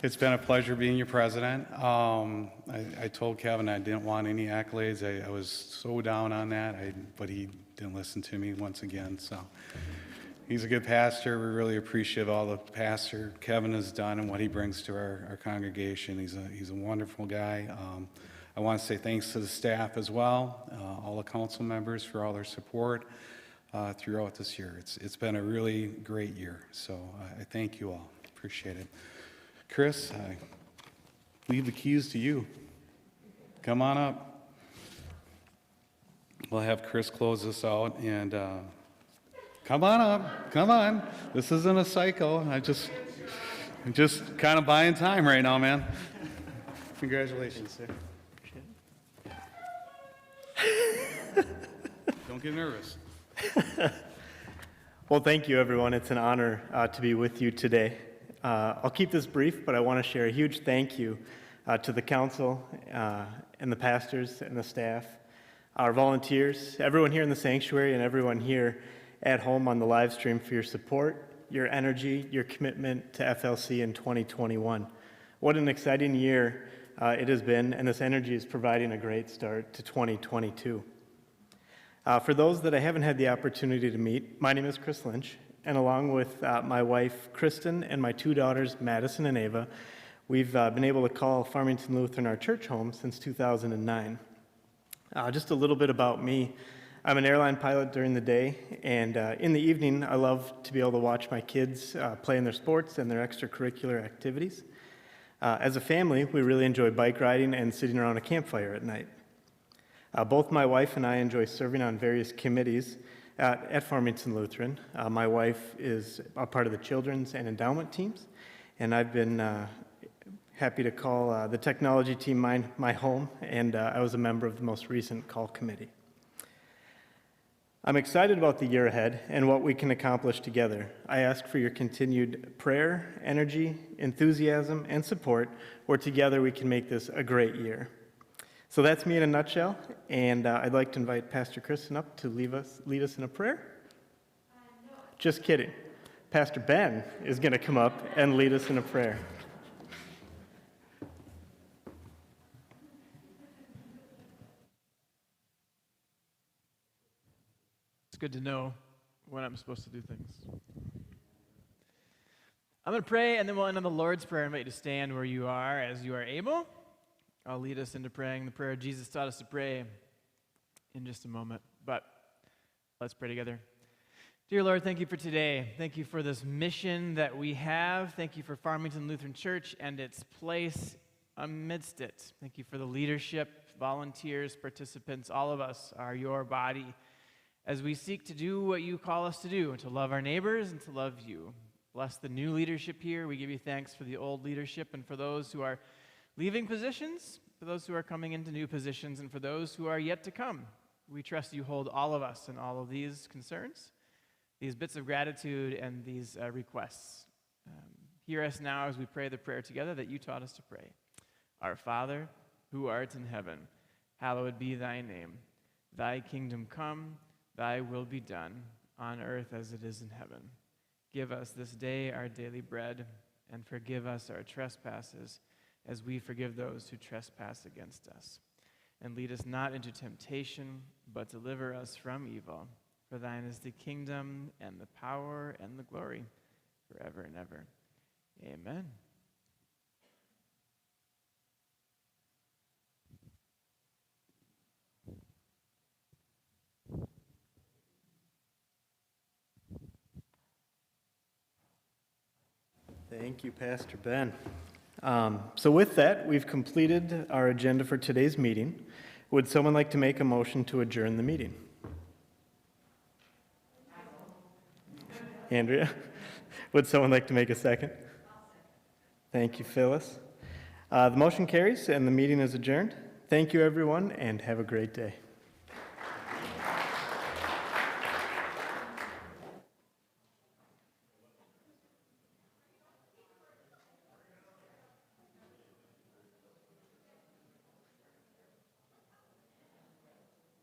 It's been a pleasure being your president. I told Kevin I didn't want any accolades. I was so down on that, but he didn't listen to me once again. So, He's a good pastor. We really appreciate all the Pastor Kevin has done and what he brings to our congregation. He's a wonderful guy. I want to say thanks to the staff as well, all the council members for all their support throughout this year. It's been a really great year, so I thank you all. Appreciate it. Chris, I leave the keys to you. Come on up. We'll have Chris close this out, and come on up. Come on. This isn't a cycle. I'm just kind of buying time right now, man. Congratulations, sir. Don't get nervous. Well, thank you, everyone. It's an honor to be with you today. I'll keep this brief, but I want to share a huge thank you to the council and the pastors and the staff, our volunteers, everyone here in the sanctuary, and everyone here at home on the live stream for your support, your energy, your commitment to FLC in 2021. What an exciting year it has been, and this energy is providing a great start to 2022. For those that I haven't had the opportunity to meet, my name is Chris Lynch, and along with my wife, Kristen, and my two daughters, Madison and Ava, we've been able to call Farmington Lutheran our church home since 2009. Just a little bit about me. I'm an airline pilot during the day, and in the evening, I love to be able to watch my kids play in their sports and their extracurricular activities. As a family, we really enjoy bike riding and sitting around a campfire at night. Both my wife and I enjoy serving on various committees at Farmington Lutheran. My wife is a part of the children's and endowment teams, and I've been happy to call the technology team my home, and I was a member of the most recent call committee. I'm excited about the year ahead and what we can accomplish together. I ask for your continued prayer, energy, enthusiasm, and support, where together we can make this a great year. So that's me in a nutshell, and I'd like to invite Pastor Kristen up to lead us in a prayer. No. Just kidding. Pastor Ben is going to come up and lead us in a prayer. It's good to know when I'm supposed to do things. I'm going to pray, and then we'll end on the Lord's Prayer. I invite you to stand where you are as you are able. I'll lead us into praying the prayer Jesus taught us to pray in just a moment. But let's pray together. Dear Lord, thank you for today. Thank you for this mission that we have. Thank you for Farmington Lutheran Church and its place amidst it. Thank you for the leadership, volunteers, participants. All of us are your body as we seek to do what you call us to do, to love our neighbors and to love you. Bless the new leadership here. We give you thanks for the old leadership and for those who are leaving positions, for those who are coming into new positions, and for those who are yet to come. We trust you hold all of us in all of these concerns, these bits of gratitude, and these requests. Hear us now as we pray the prayer together that you taught us to pray. Our Father, who art in heaven, hallowed be thy name. Thy kingdom come, thy will be done, on earth as it is in heaven. Give us this day our daily bread, and forgive us our trespasses, as we forgive those who trespass against us. And lead us not into temptation, but deliver us from evil. For thine is the kingdom, and the power, and the glory, forever and ever. Amen. Thank you, Pastor Ben. So with that, we've completed our agenda for today's meeting. Would someone like to make a motion to adjourn the meeting? Andrea? Would someone like to make a second? Thank you, Phyllis. The motion carries and the meeting is adjourned. Thank you, everyone, and have a great day.